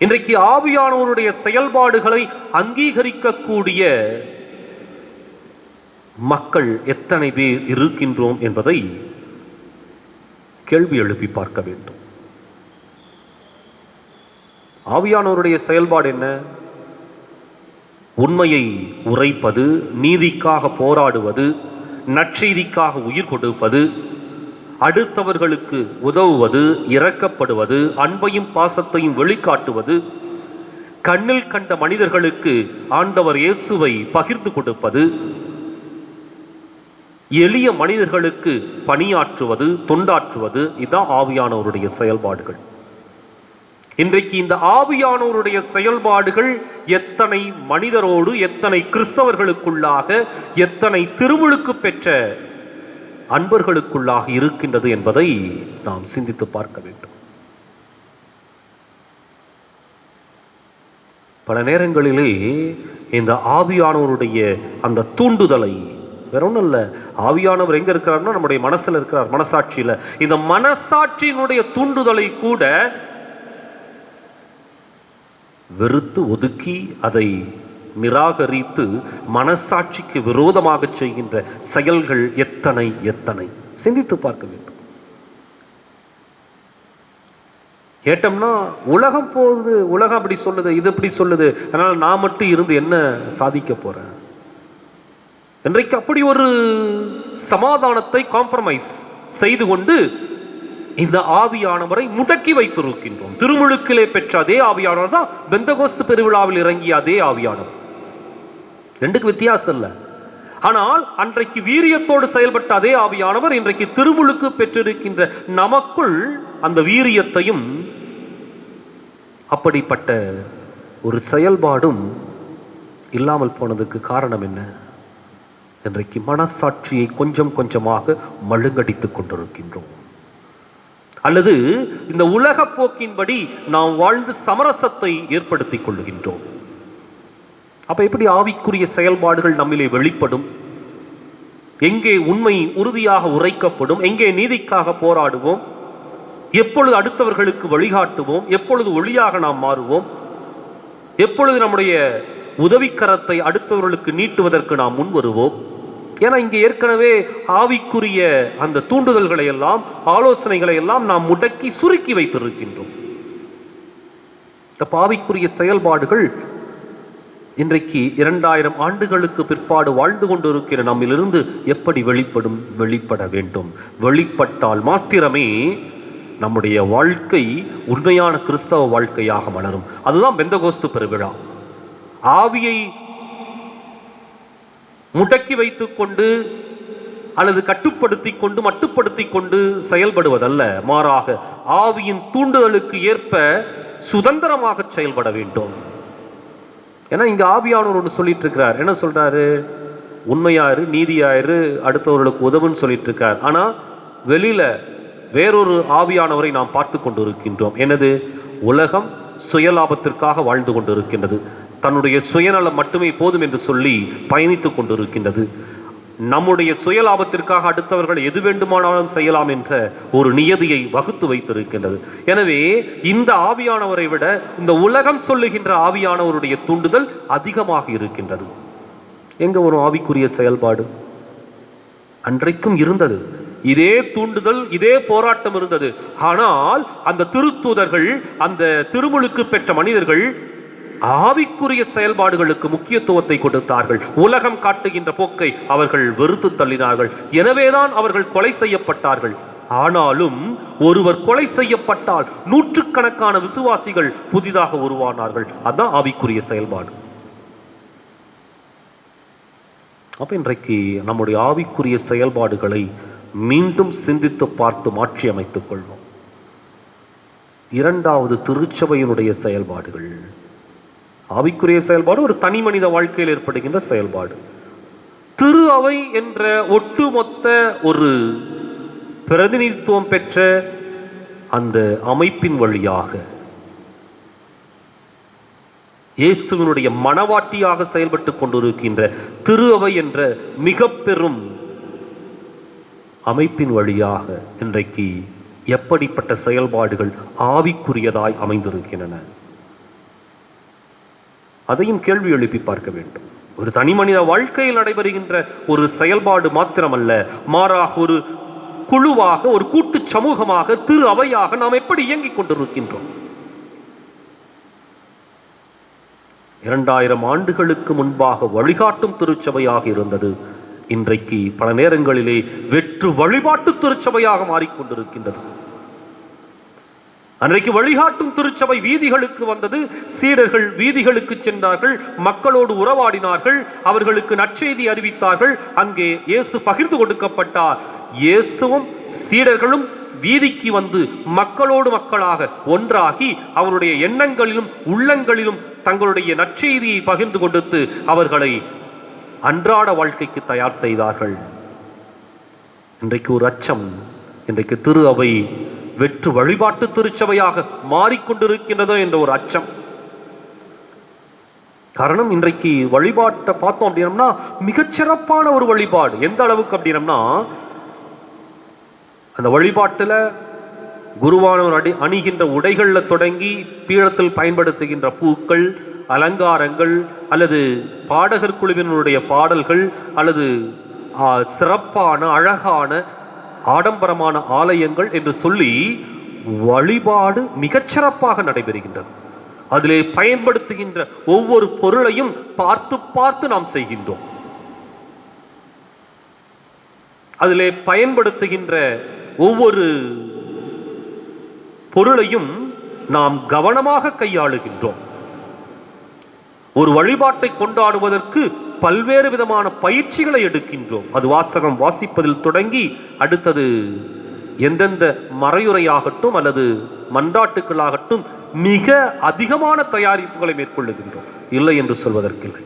இன்றைக்கு ஆவியானவருடைய செயல்பாடுகளை அங்கீகரிக்கக்கூடிய மக்கள் எத்தனை பேர் இருக்கின்றோம் என்பதை கேள்வி எழுப்பி பார்க்க வேண்டும். ஆவியானவருடைய செயல்பாடு என்ன? உண்மையை உரைப்பது, நீதிக்காக போராடுவது, நற்செய்திக்காக உயிர் கொடுப்பது, அடுத்தவர்களுக்கு உதவுவது, இரக்கப்படுவது, அன்பையும் பாசத்தையும் வெளிக்காட்டுவது, கண்ணில் கண்ட மனிதர்களுக்கு ஆண்டவர் இயேசுவை பகிர்ந்து கொடுப்பது, எளிய மனிதர்களுக்கு பணியாற்றுவது, தொண்டாற்றுவது, இதுதான் ஆவியானவருடைய செயல்பாடுகள். இன்றைக்கு இந்த ஆவியானவருடைய செயல்பாடுகள் எத்தனை மனிதரோடு, எத்தனை கிறிஸ்தவர்களுக்குள்ளாக, எத்தனை திருமுழுக்கு பெற்ற அன்பர்களுக்குள்ளாக இருக்கின்றது என்பதை நாம் சிந்தித்து பார்க்க வேண்டும். பல நேரங்களிலே இந்த ஆவியானவருடைய அந்த தூண்டுதலை, வேற ஒன்றும் இல்லை, ஆவியானவர் எங்க இருக்கிறார்னா நம்முடைய மனசுல இருக்கிறார், மனசாட்சியில. இந்த மனசாட்சியினுடைய தூண்டுதலை கூட வெறுத்து ஒதுக்கி அதை நிராகரித்து மனசாட்சிக்கு விரோதமாக செய்கின்ற செயல்கள் எத்தனை எத்தனை சிந்தித்து பார்க்க வேண்டும். கேட்டோம்னா உலகம் போகுது, உலகம் அப்படி சொல்லுது, இது அப்படி சொல்லுது, அதனால நான் மட்டும் இருந்து என்ன சாதிக்க போறேன்? இன்றைக்கு அப்படி ஒரு சமாதானத்தை காம்ப்ரமைஸ் செய்து கொண்டு இந்த ஆவியானவரை முடக்கி வைத்திருக்கின்றோம். திருமுழுக்கிலே பெற்ற அதே ஆவியானவர் தான் பெந்தகோஸ்து பெருவிழாவில் இறங்கிய அதே ஆவியானவர். ரெண்டுக்கு வித்தியாசம் இல்லை. ஆனால் அன்றைக்கு வீரியத்தோடு செயல்பட்ட அதே ஆவியானவர் இன்றைக்கு திருமுழுக்கு பெற்றிருக்கின்ற நமக்குள் அந்த வீரியத்தையும் அப்படிப்பட்ட ஒரு செயல்பாடும் இல்லாமல் போனதுக்கு காரணம் என்ன? இன்றைக்கு மனசாட்சியை கொஞ்சம் கொஞ்சமாக மழுங்கடித்துக் கொண்டிருக்கின்றோம். அல்லது இந்த உலக போக்கின்படி நாம் வாழ்ந்து சமரசத்தை ஏற்படுத்திக் கொள்ளுகின்றோம். அப்ப எப்படி ஆவிக்குரிய செயல்பாடுகள் நம்மிலே வெளிப்படும்? எங்கே உண்மை உறுதியாக உரைக்கப்படும்? எங்கே நீதிக்காக போராடுவோம்? எப்பொழுது அடுத்தவர்களுக்கு வழிகாட்டுவோம்? எப்பொழுது ஒளியாக நாம் மாறுவோம்? எப்பொழுது நம்முடைய உதவிக்கரத்தை அடுத்தவர்களுக்கு நீட்டுவதற்கு நாம் முன் வருவோம்? ஏன்னா இங்கே ஏற்கனவே ஆவிக்குரிய அந்த தூண்டுதல்களை எல்லாம், ஆலோசனைகளை எல்லாம் நாம் முடக்கி சுருக்கி வைத்திருக்கின்றோம். இந்த ஆவிக்குரிய செயல்பாடுகள் இன்றைக்கு 2000 ஆண்டுகளுக்கு பிற்பாடு வாழ்ந்து கொண்டிருக்கிற நம்மிலிருந்து எப்படி வெளிப்படும்? வெளிப்பட வேண்டும். வெளிப்பட்டால் மாத்திரமே நம்முடைய வாழ்க்கை உண்மையான கிறிஸ்தவ வாழ்க்கையாக மலரும். அதுதான் பெந்தகோஸ்து பெருவிழா. ஆவியை முடக்கி வைத்துக் கொண்டு அல்லது கட்டுப்படுத்தி கொண்டு மட்டுப்படுத்தி கொண்டு செயல்படுவதல்ல, மாறாக ஆவியின் தூண்டுதலுக்கு ஏற்ப சுதந்திரமாக செயல்பட வேண்டும். ஏன்னா இங்க ஆவியானவர் ஒன்று சொல்லிட்டு இருக்கிறார். என்ன சொல்றாரு? உண்மையாயிரு, நீதியாயிரு, அடுத்தவர்களுக்கு உதவுன்னு சொல்லிட்டு இருக்கார். ஆனா வெளியில வேறொரு ஆவியானவரை நாம் பார்த்து கொண்டு இருக்கின்றோம். எனது உலகம் சுயலாபத்திற்காக வாழ்ந்து கொண்டிருக்கின்றது. தன்னுடைய சுயநலம் மட்டுமே போதும் என்று சொல்லி பயணித்துக் கொண்டிருக்கின்றது. நம்முடைய சுயலாபத்திற்காக அடுத்தவர்கள் எது வேண்டுமானாலும் செய்யலாம் என்ற ஒரு நியதியை வகுத்து வைத்திருக்கின்றது. எனவே இந்த ஆவியானவரை விட இந்த உலகம் சொல்லுகின்ற ஆவியானவருடைய தூண்டுதல் அதிகமாக இருக்கின்றது. எங்க ஒரு ஆவிக்குரிய செயல்பாடு அன்றைக்கும் இருந்தது, இதே தூண்டுதல், இதே போராட்டம் இருந்தது. ஆனால் அந்த திருத்தூதர்கள், அந்த திருமுழுக்கு பெற்ற மனிதர்கள் ஆவிக்குரிய செயல்பாடுகளுக்கு முக்கியத்துவத்தை கொடுத்தார்கள். உலகம் காட்டுகின்ற போக்கை அவர்கள் வெறுத்து தள்ளினார்கள். எனவேதான் அவர்கள் கொலை செய்யப்பட்டார்கள். ஆனாலும் ஒருவர் கொலை செய்யப்பட்டால் நூற்றுக்கணக்கான விசுவாசிகள் புதிதாக உருவானார்கள். அதுதான் ஆவிக்குரிய செயல்பாடு. அப்ப இன்றைக்கு நம்முடைய ஆவிக்குரிய செயல்பாடுகளை மீண்டும் சிந்தித்து பார்த்து மாற்றி அமைத்துக் கொள்வோம். இரண்டாவது, திருச்சபையினுடைய செயல்பாடுகள். ஆவிக்குரிய செயல்பாடு ஒரு தனி மனித வாழ்க்கையில் ஏற்படுகின்ற செயல்பாடு. திரு அவை என்ற ஒட்டுமொத்த ஒரு பிரதிநிதித்துவம் பெற்ற அந்த அமைப்பின் வழியாக இயேசுவினுடைய மனவாட்டியாக செயல்பட்டு கொண்டிருக்கின்ற திரு அவை என்ற மிக பெரும் அமைப்பின் வழியாக இன்றைக்கு எப்படிப்பட்ட செயல்பாடுகள் ஆவிக்குரியதாய் அமைந்திருக்கின்றன, அதையும் கேள்வி எழுப்பி பார்க்க வேண்டும். ஒரு தனி மனித வாழ்க்கையில் நடைபெறுகின்ற ஒரு செயல்பாடு மாத்திரமல்ல, மாறாக ஒரு குழுவாக, ஒரு கூட்டு சமூகமாக, திரு அவையாக நாம் எப்படி இயங்கிக் கொண்டிருக்கின்றோம். 2000 ஆண்டுகளுக்கு முன்பாக வழிகாட்டும் திருச்சபையாக இருந்தது. இன்றைக்கு பல நேரங்களிலே வெற்று வழிபாட்டு திருச்சபையாக மாறிக்கொண்டிருக்கின்றது. அன்றைக்கு வழிகாட்டும் திருச்சபை வீதிகளுக்கு வந்தது. சீடர்கள் வீதிகளுக்கு சென்றார்கள், மக்களோடு உறவாடினார்கள், அவர்களுக்கு நற்செய்தி அறிவித்தார்கள். அங்கே இயேசு பகிர்ந்து கொடுக்கப்பட்டார். இயேசுவும் சீடர்களும் வீதிக்கு வந்து மக்களோடு மக்களாக ஒன்றாகி அவருடைய எண்ணங்களிலும் உள்ளங்களிலும் தங்களுடைய நற்செய்தியை பகிர்ந்து கொடுத்து அவர்களை அன்றாட வாழ்க்கைக்கு தயார் செய்தார்கள். இன்றைக்கு ஒரு அச்சம், இன்றைக்கு திரு அவை வெற்று வழிபாட்டு திருச்சபையாக மாறிக்கொண்டிருக்கின்றதோ என்ற ஒரு அச்சம். காரணம், இன்றைக்கு வழிபாட்டை பார்த்தோம் அப்படின்னா மிகச்சிறப்பான ஒரு வழிபாடு. எந்த அளவுக்கு அப்படின்னா, அந்த வழிபாட்டில் குருவானவர் அணிகின்ற உடைகளில் தொடங்கி பீடத்தில் பயன்படுத்துகின்ற பூக்கள், அலங்காரங்கள், அல்லது பாடகர் குழுவினுடைய பாடல்கள், அல்லது சிறப்பான அழகான ஆடம்பரமான ஆலயங்கள் என்று சொல்லி வழிபாடு மிகச்சிறப்பாக நடைபெறுகின்றது. அதிலே பயன்படுத்துகின்ற ஒவ்வொரு பொருளையும் பார்த்து பார்த்து நாம் செய்கின்றோம். அதிலே பயன்படுத்துகின்ற ஒவ்வொரு பொருளையும் நாம் கவனமாக கையாளுகின்றோம். ஒரு வழிபாட்டை கொண்டாடுவதற்கு பல்வேறு விதமான பயிற்சிகளை எடுக்கின்றோம். அது வாசகம் வாசிப்பதில் தொடங்கி அடுத்தது எந்தெந்த மறையுரையாகட்டும் அல்லது மன்றாட்டுக்களாகட்டும் மிக அதிகமான தயாரிப்புகளை மேற்கொள்ளுகின்றோம். இல்லை என்று சொல்வதற்கில்லை.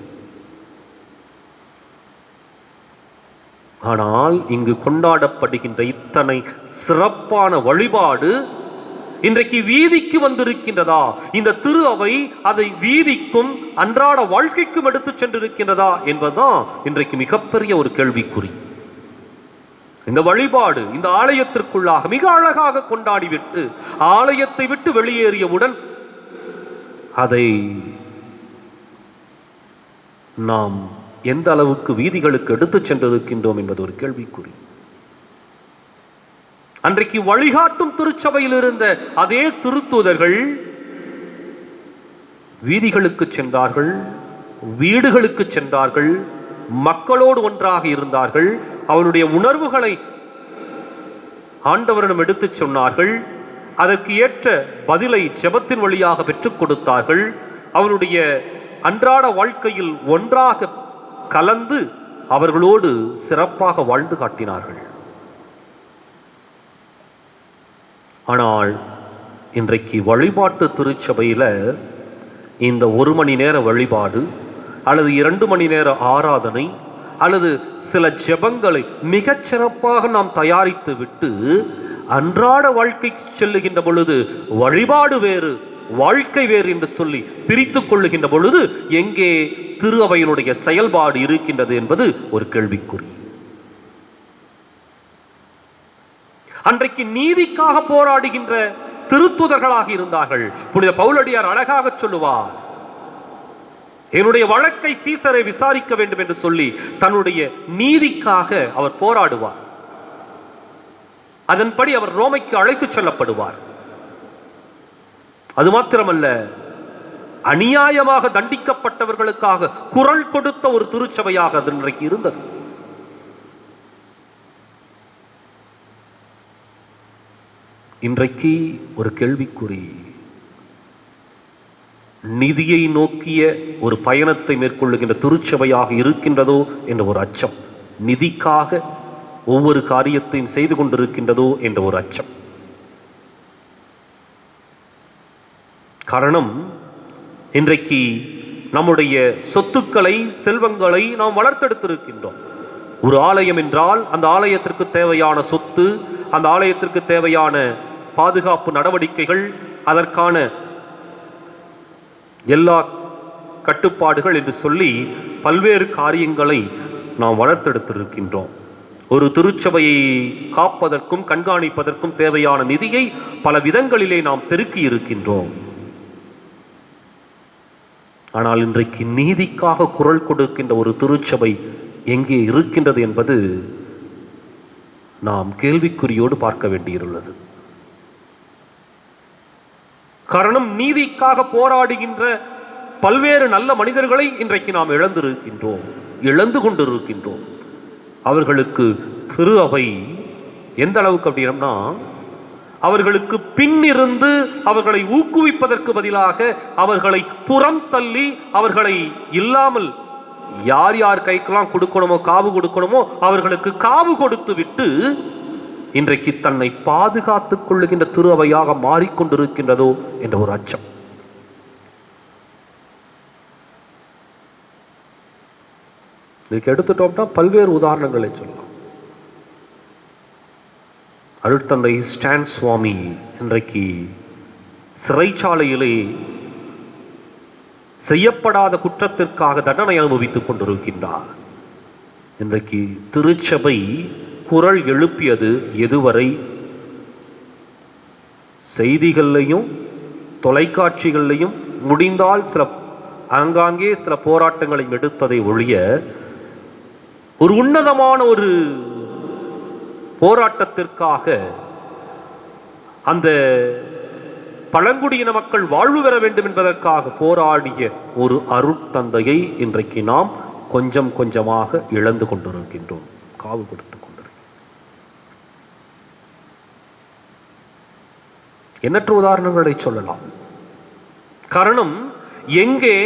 ஆனால் இங்கு கொண்டாடப்படுகின்ற இத்தனை சிறப்பான வழிபாடு இன்றைக்கு வீதிக்கு வந்திருக்கின்றதா? இந்த திரு அவை அதை வீதிக்கும் அன்றாட வாழ்க்கைக்கும் எடுத்து சென்றிருக்கின்றதா என்பதுதான் இன்றைக்கு மிகப்பெரிய ஒரு கேள்விக்குறி. இந்த வழிபாடு இந்த ஆலயத்திற்குள்ளாக மிக அழகாக கொண்டாடிவிட்டு ஆலயத்தை விட்டு வெளியேறியவுடன் அதை நாம் எந்த அளவுக்கு வீதிகளுக்கு எடுத்து சென்றிருக்கின்றோம் என்பது ஒரு கேள்விக்குறி. அன்றைக்கு வழிகாட்டும் திருச்சபையில் இருந்த அதே திருத்தூதர்கள் வீதிகளுக்கு சென்றார்கள், வீடுகளுக்கு சென்றார்கள், மக்களோடு ஒன்றாக இருந்தார்கள். அவருடைய உணர்வுகளை ஆண்டவரிடம் எடுத்து சொன்னார்கள். அதற்கு ஏற்ற பதிலை ஜெபத்தின் வழியாக பெற்றுக் கொடுத்தார்கள். அவருடைய அன்றாட வாழ்க்கையில் ஒன்றாக கலந்து அவர்களோடு சிறப்பாக வாழ்ந்து காட்டினார்கள். ஆனால் இன்றைக்கு வழிபாட்டு திருச்சபையில் இந்த 1 மணி நேர வழிபாடு அல்லது 2 மணி நேர ஆராதனை அல்லது சில ஜெபங்களை மிகச் சிறப்பாக நாம் தயாரித்து விட்டு அன்றாட வாழ்க்கைக்கு செல்லுகின்ற பொழுது வழிபாடு வேறு வாழ்க்கை வேறு என்று சொல்லி பிரித்து கொள்ளுகின்ற பொழுது எங்கே திரு அவையினுடைய செயல்பாடு இருக்கின்றது என்பது ஒரு கேள்விக்குறி. அன்றைக்கு நீதிக்காக போராடுகின்ற திருத்துதர்களாக இருந்தார்கள். புனித பவுலடியார் அழகாக சொல்லுவார், என்னுடைய வழக்கை சீசரை விசாரிக்க வேண்டும் என்று சொல்லி தன்னுடைய நீதிக்காக அவர் போராடுவார். அதன்படி அவர் ரோமைக்கு அழைத்துச் செல்லப்படுவார். அது மாத்திரமல்ல, அநியாயமாக தண்டிக்கப்பட்டவர்களுக்காக குரல் கொடுத்த ஒரு திருச்சபையாக அது இன்றைக்கு இருந்தது. இன்றைக்கு ஒரு கேள்விக்குறி, நிதியை நோக்கிய ஒரு பயணத்தை மேற்கொள்ளுகின்ற திருச்சபையாக இருக்கின்றதோ என்ற ஒரு அச்சம், நிதிக்காக ஒவ்வொரு காரியத்தையும் செய்து கொண்டிருக்கின்றதோ என்ற ஒரு அச்சம். காரணம், இன்றைக்கு நம்முடைய சொத்துக்களை, செல்வங்களை நாம் வளர்த்தெடுத்திருக்கின்றோம். ஒரு ஆலயம் என்றால் அந்த ஆலயத்திற்கு தேவையான சொத்து, அந்த ஆலயத்திற்கு தேவையான பாதுகாப்பு நடவடிக்கைகள், அதற்கான எல்லா கட்டுப்பாடுகள் என்று சொல்லி பல்வேறு காரியங்களை நாம் வளர்த்தெடுத்திருக்கின்றோம். ஒரு திருச்சபையை காப்பதற்கும் கண்காணிப்பதற்கும் தேவையான நிதியை பல விதங்களிலே நாம் பெருக்கி இருக்கின்றோம். ஆனால் இன்றைக்கு நீதிக்காக குரல் கொடுக்கின்ற ஒரு திருச்சபை எங்கே இருக்கின்றது என்பது நாம் கேள்விக்குறியோடு பார்க்க வேண்டியுள்ளது. காரணம், நீதிக்காக போராடுகின்ற பல்வேறு நல்ல மனிதர்களை இன்றைக்கு நாம் இழந்து கொண்டிருக்கின்றோம். அவர்களுக்கு திரு அவை எந்த அளவுக்கு அப்படின்னா, அவர்களுக்கு பின்னிருந்து அவர்களை ஊக்குவிப்பதற்கு பதிலாக அவர்களை புறம் தள்ளி, அவர்களை இல்லாமல் யார் யார் கைக்கெல்லாம் கொடுக்கணுமோ, காவு கொடுக்கணுமோ அவர்களுக்கு காவு கொடுத்து விட்டு இன்றைக்கு தன்னை பாதுகாத்துக் கொள்ளுகின்ற திரு அவையாக மாறிக்கொண்டிருக்கின்றதோ என்ற ஒரு அச்சம். இதுக்கு எடுத்துட்டோம்னா பல்வேறு உதாரணங்களை சொல்லலாம். அருட்தந்தை ஸ்டான் சுவாமி இன்றைக்கு சிறைச்சாலையிலே செய்யப்படாத குற்றத்திற்காக தண்டனை அனுபவித்துக் கொண்டிருக்கின்றார். இன்றைக்கு திருச்சபை குரல் எழுப்பியது எதுவரை? செய்திகள்லையும் தொலைக்காட்சிகள்லையும் முடிந்தால் ஆங்காங்கே சில போராட்டங்களை எடுத்ததை ஒழிய ஒரு உன்னதமான ஒரு போராட்டத்திற்காக, அந்த பழங்குடியின மக்கள் வாழ்வு பெற வேண்டும் என்பதற்காக போராடிய ஒரு அருட்தந்தையை இன்றைக்கு நாம் கொஞ்சம் கொஞ்சமாக இழந்து கொண்டிருக்கின்றோம், காவு கொடுத்து கொண்டிருக்கிறோம். எண்ணற்ற உதாரணங்களை சொல்லலாம். காரணம், எங்கே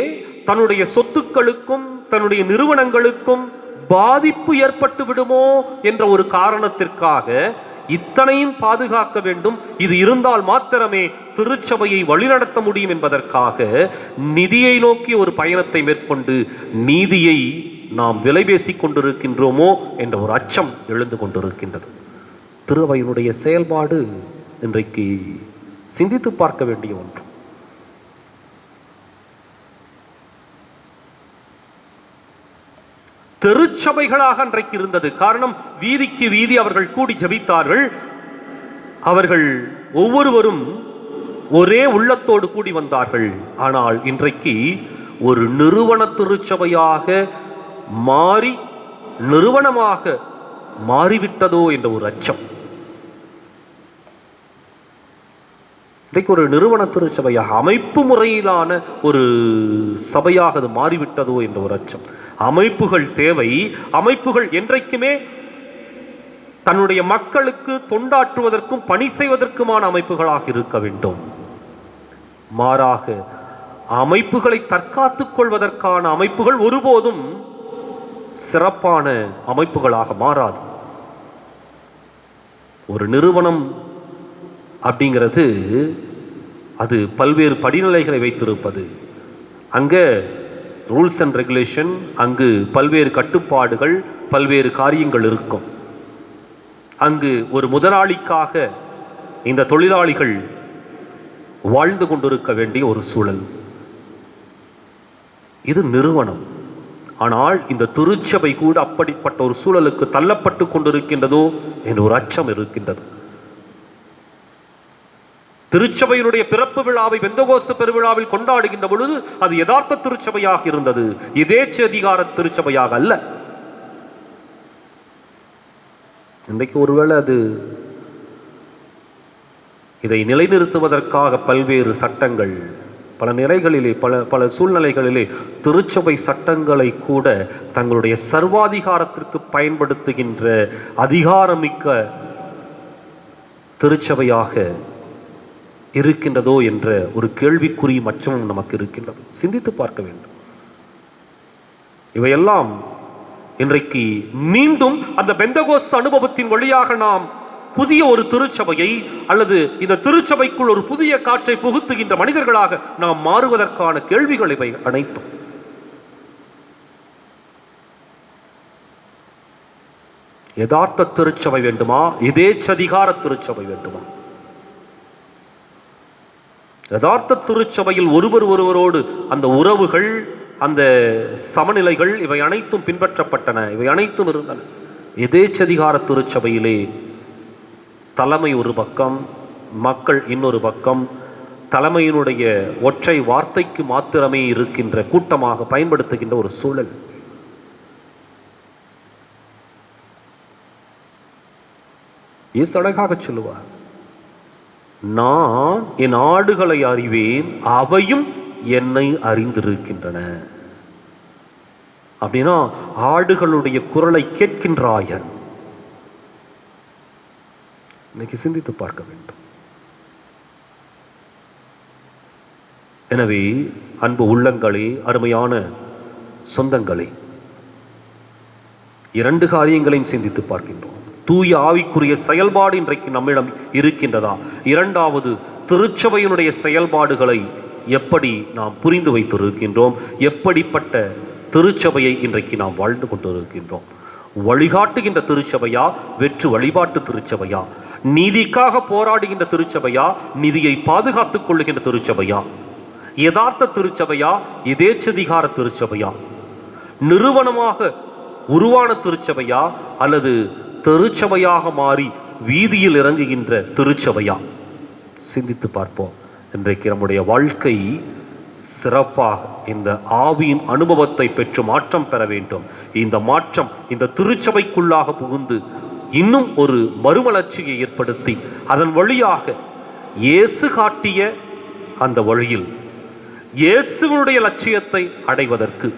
தன்னுடைய சொத்துக்களுக்கும் தன்னுடைய நிறுவனங்களுக்கும் பாதிப்பு ஏற்பட்டு விடுமோ என்ற ஒரு காரணத்திற்காக இத்தனையும் பாதுகாக்க வேண்டும், இது இருந்தால் மாத்திரமே திருச்சபையை வழிநடத்த முடியும் என்பதற்காக நிதியை நோக்கி ஒரு பயணத்தை மேற்கொண்டு நீதியை நாம் விலை பேசிக் கொண்டிருக்கின்றோமோ என்ற ஒரு அச்சம் எழுந்து கொண்டிருக்கின்றது. திருவையினுடைய செயல்பாடு இன்றைக்கு சிந்தித்து பார்க்க வேண்டிய ஒன்று. திருச்சபைகளாக அன்றைக்கு இருந்தது. காரணம், வீதிக்கு வீதி அவர்கள் கூடி ஜெபித்தார்கள். அவர்கள் ஒவ்வொருவரும் ஒரே உள்ளத்தோடு கூடி வந்தார்கள். ஆனால் இன்றைக்கு ஒரு நிறுவன திருச்சபையாக மாறி, நிறுவனமாக மாறிவிட்டதோ என்ற ஒரு அச்சம். இன்றைக்கு ஒரு நிறுவன திருச்சபையாக, அமைப்பு முறையிலான ஒரு சபையாக அது மாறிவிட்டதோ என்ற ஒரு அச்சம். அமைப்புகள் தேவை. அமைப்புகள் என்றைக்குமே தன்னுடைய மக்களுக்கு தொண்டாற்றுவதற்கும் பணி செய்வதற்குமான அமைப்புகளாக இருக்க வேண்டும். மாறாக அமைப்புகளை தற்காத்துக் கொள்வதற்கான அமைப்புகள் ஒருபோதும் சிறப்பான அமைப்புகளாக மாறாது. ஒரு நிறுவனம் அப்படிங்கிறது அது பல்வேறு படிநிலைகளை வைத்திருப்பது. அங்கே ரூல்ஸ் அண்ட் ரெகுலேஷன், அங்கு பல்வேறு கட்டுப்பாடுகள், பல்வேறு காரியங்கள் இருக்கும். அங்கு ஒரு முதலாளிக்காக இந்த தொழிலாளிகள் வாழ்ந்து கொண்டிருக்க வேண்டிய ஒரு சூழல். இது நிறுவனம். ஆனால் இந்த திருச்சபை கூட அப்படிப்பட்ட ஒரு சூழலுக்கு தள்ளப்பட்டு கொண்டிருக்கின்றதோ என்ற ஒரு அச்சம் இருக்கின்றது. திருச்சபையினுடைய பிறப்பு விழாவை பெந்தகோஸ்து பெருவிழாவில் கொண்டாடுகின்ற பொழுது அது யதார்த்த திருச்சபையாக இருந்தது, எதேச்ச அதிகார திருச்சபையாக அல்ல. இன்றைக்கு ஒருவேளை அது இதை நிலைநிறுத்துவதற்காக பல்வேறு சட்டங்கள், பல நிலைகளிலே பல சூழ்நிலைகளிலே திருச்சபை சட்டங்களை கூட தங்களுடைய சர்வாதிகாரத்திற்கு பயன்படுத்துகின்ற அதிகாரமிக்க திருச்சபையாக இருக்கின்றதோ என்ற ஒரு கேள்விக்குறி மச்சமும் நமக்கு இருக்கின்றது. சிந்தித்து பார்க்க வேண்டும். இவையெல்லாம் இன்றைக்கு மீண்டும் அந்த பெந்தகோஸ்து அனுபவத்தின் வழியாக நாம் புதிய ஒரு திருச்சபையை அல்லது இந்த திருச்சபைக்குள் ஒரு புதிய காற்றை புகுத்துகின்ற மனிதர்களாக நாம் மாறுவதற்கான கேள்விகள் இவை அனைத்தும். யதார்த்த திருச்சபை வேண்டுமா, எதேச்சதிகார திருச்சபை வேண்டுமா? யதார்த்த திருச்சபையில் ஒருவரோடு அந்த உறவுகள், அந்த சமநிலைகள் இவை அனைத்தும் பின்பற்றப்பட்டன, இவை அனைத்தும் இருந்தன. எதேச்சதிகார திருச்சபையிலே தலைமை ஒரு பக்கம், மக்கள் இன்னொரு பக்கம், தலைமையினுடைய ஒற்றை வார்த்தைக்கு மாத்திரமே இருக்கின்ற கூட்டமாக பயன்படுத்துகின்ற ஒரு சூழல். இயேசு அழகாக சொல்லுவார், நான் என் ஆடுகளை அறிவேன், அவையும் என்னை அறிந்திருக்கின்றன. அப்படின்னா ஆடுகளுடைய குரலை கேட்கின்றாயன். இன்னைக்கு சிந்தித்து பார்க்க வேண்டும். எனவே அன்பு உள்ளங்களே, அருமையான சொந்தங்களே, இரண்டு காரியங்களையும் சிந்தித்து பார்க்கின்றோம். தூய ஆவிக்குரிய செயல்பாடு இன்றைக்கு நம்மிடம் இருக்கின்றதா? இரண்டாவது, திருச்சபையினுடைய செயல்பாடுகளை எப்படி நாம் புரிந்து வைத்திருக்கின்றோம்? எப்படிப்பட்ட திருச்சபையை இன்றைக்கு நாம் வாழ்ந்து கொண்டிருக்கின்றோம்? வழிகாட்டுகின்ற திருச்சபையா, வெற்று வழிபாட்டு திருச்சபையா? நீதிக்காக போராடுகின்ற திருச்சபையா, நிதியை பாதுகாத்துக் கொள்ளுகின்ற திருச்சபையா? யதார்த்த திருச்சபையா, எதேச்சதிகார திருச்சபையா? நிறுவனமாக உருவான திருச்சபையா, அல்லது திருச்சபையாக மாறி வீதியில் இறங்குகின்ற திருச்சபையா? சிந்தித்து பார்ப்போம். இன்றைக்கு நம்முடைய வாழ்க்கை சிறப்பாக இந்த ஆவியின் அனுபவத்தை பெற்று மாற்றம் பெற வேண்டும். இந்த மாற்றம் இந்த திருச்சபைக்குள்ளாக புகுந்து இன்னும் ஒரு மறுமலர்ச்சியை ஏற்படுத்தி அதன் வழியாக இயேசு காட்டிய அந்த வழியில் இயேசுவினுடைய லட்சியத்தை அடைவதற்கு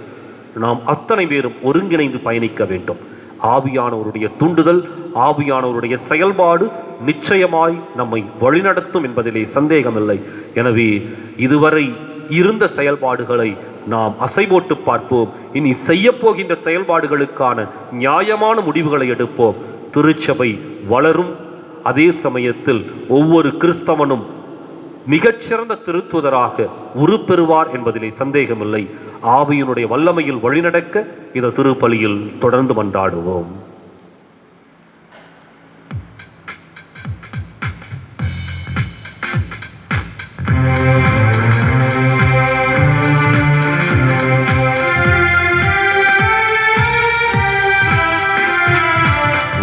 நாம் அத்தனை பேரும் ஒருங்கிணைந்து பயணிக்க வேண்டும். ஆவியானவருடைய தூண்டுதல், ஆவியானவருடைய செயல்பாடு நிச்சயமாய் நம்மை வழிநடத்தும் என்பதிலே சந்தேகமில்லை. எனவே இதுவரை இருந்த செயல்பாடுகளை நாம் அசைபோட்டு பார்ப்போம். இனி செய்யப்போகின்ற செயல்பாடுகளுக்கான நியாயமான முடிவுகளை எடுப்போம். திருச்சபை வளரும். அதே சமயத்தில் ஒவ்வொரு கிறிஸ்தவனும் மிகச்சிறந்த திருத்துதராக உருப்பெறுவார் என்பதிலே சந்தேகமில்லை. ஆவியினுடைய வல்லமையில் வழிநடக்க இந்த திருப்பலியில் தொடர்ந்து மன்றாடுவோம்.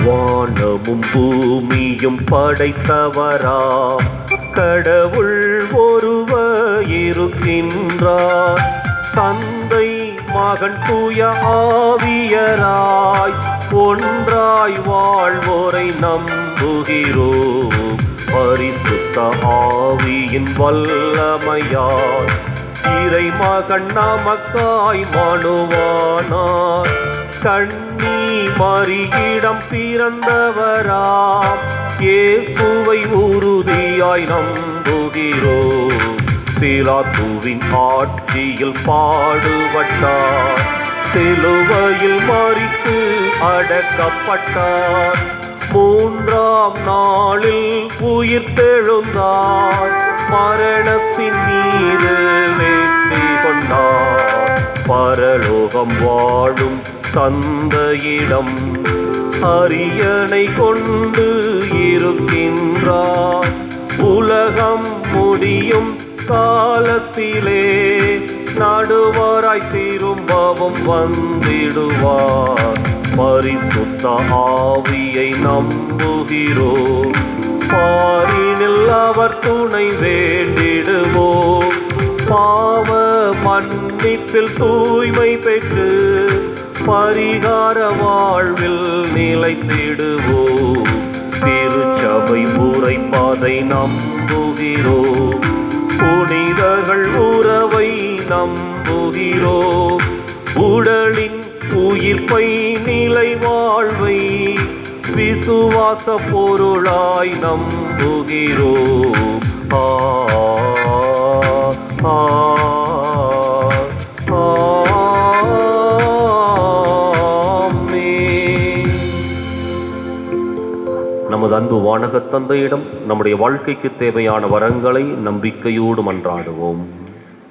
வானமும் பூமியும் படைத்தவராம் கடவுள் ஒருவர் இருக்கின்றார். தந்தை மகன் தூய ஆவியராய் ஒன்றாய் வாழ்வோரை நம்புகிறோம். பரிசுத்த ஆவியின் வல்லமையால் இறை மகன் நமக்காய் மனுவானார். கண்ணி மரியிடம் பிறந்தவராம் இயேசுவை உறுதியாய் நம்புகிறோம். பிலாத்துவின் ஆட்சியில் பாடுபட்டார், சிலுவையில் மரித்து அடக்கப்பட்டார். மூன்றாம் நாளில் உயிர்த்தெழுந்தார், மரணத்தின் மீது வெற்றி கொண்டார். பரலோகம் வாழும் தந்தையிடம் அரியணை கொண்டு இருக்கின்றார். உலகம் முடியும் காலத்திலே நடுவராய் திரும்பவும் வந்திடுவார். பரிசுத்த ஆவியை நம்புகிறோம். பாரினில் அவர் துணை வேண்டிடுவோம். பாவ மன்னிப்பில் தூய்மை பெற்று பரிகார வாழ்வில் நிலைத்திடுவோம். திருச்சபை உரைப்பதை நம்புகிறோம். புனிதர்கள் உறவை நம்புகிறோம். உடலின் உயிர்ப்பை நிலை வாழ்வை விசுவாச பொருளாய் நம்புகிறோம். நமது அன்பு வானகத் தந்தையிடம் நம்முடைய வாழ்க்கைக்கு தேவையான வரங்களை நம்பிக்கையோடு மன்றாடுவோம்.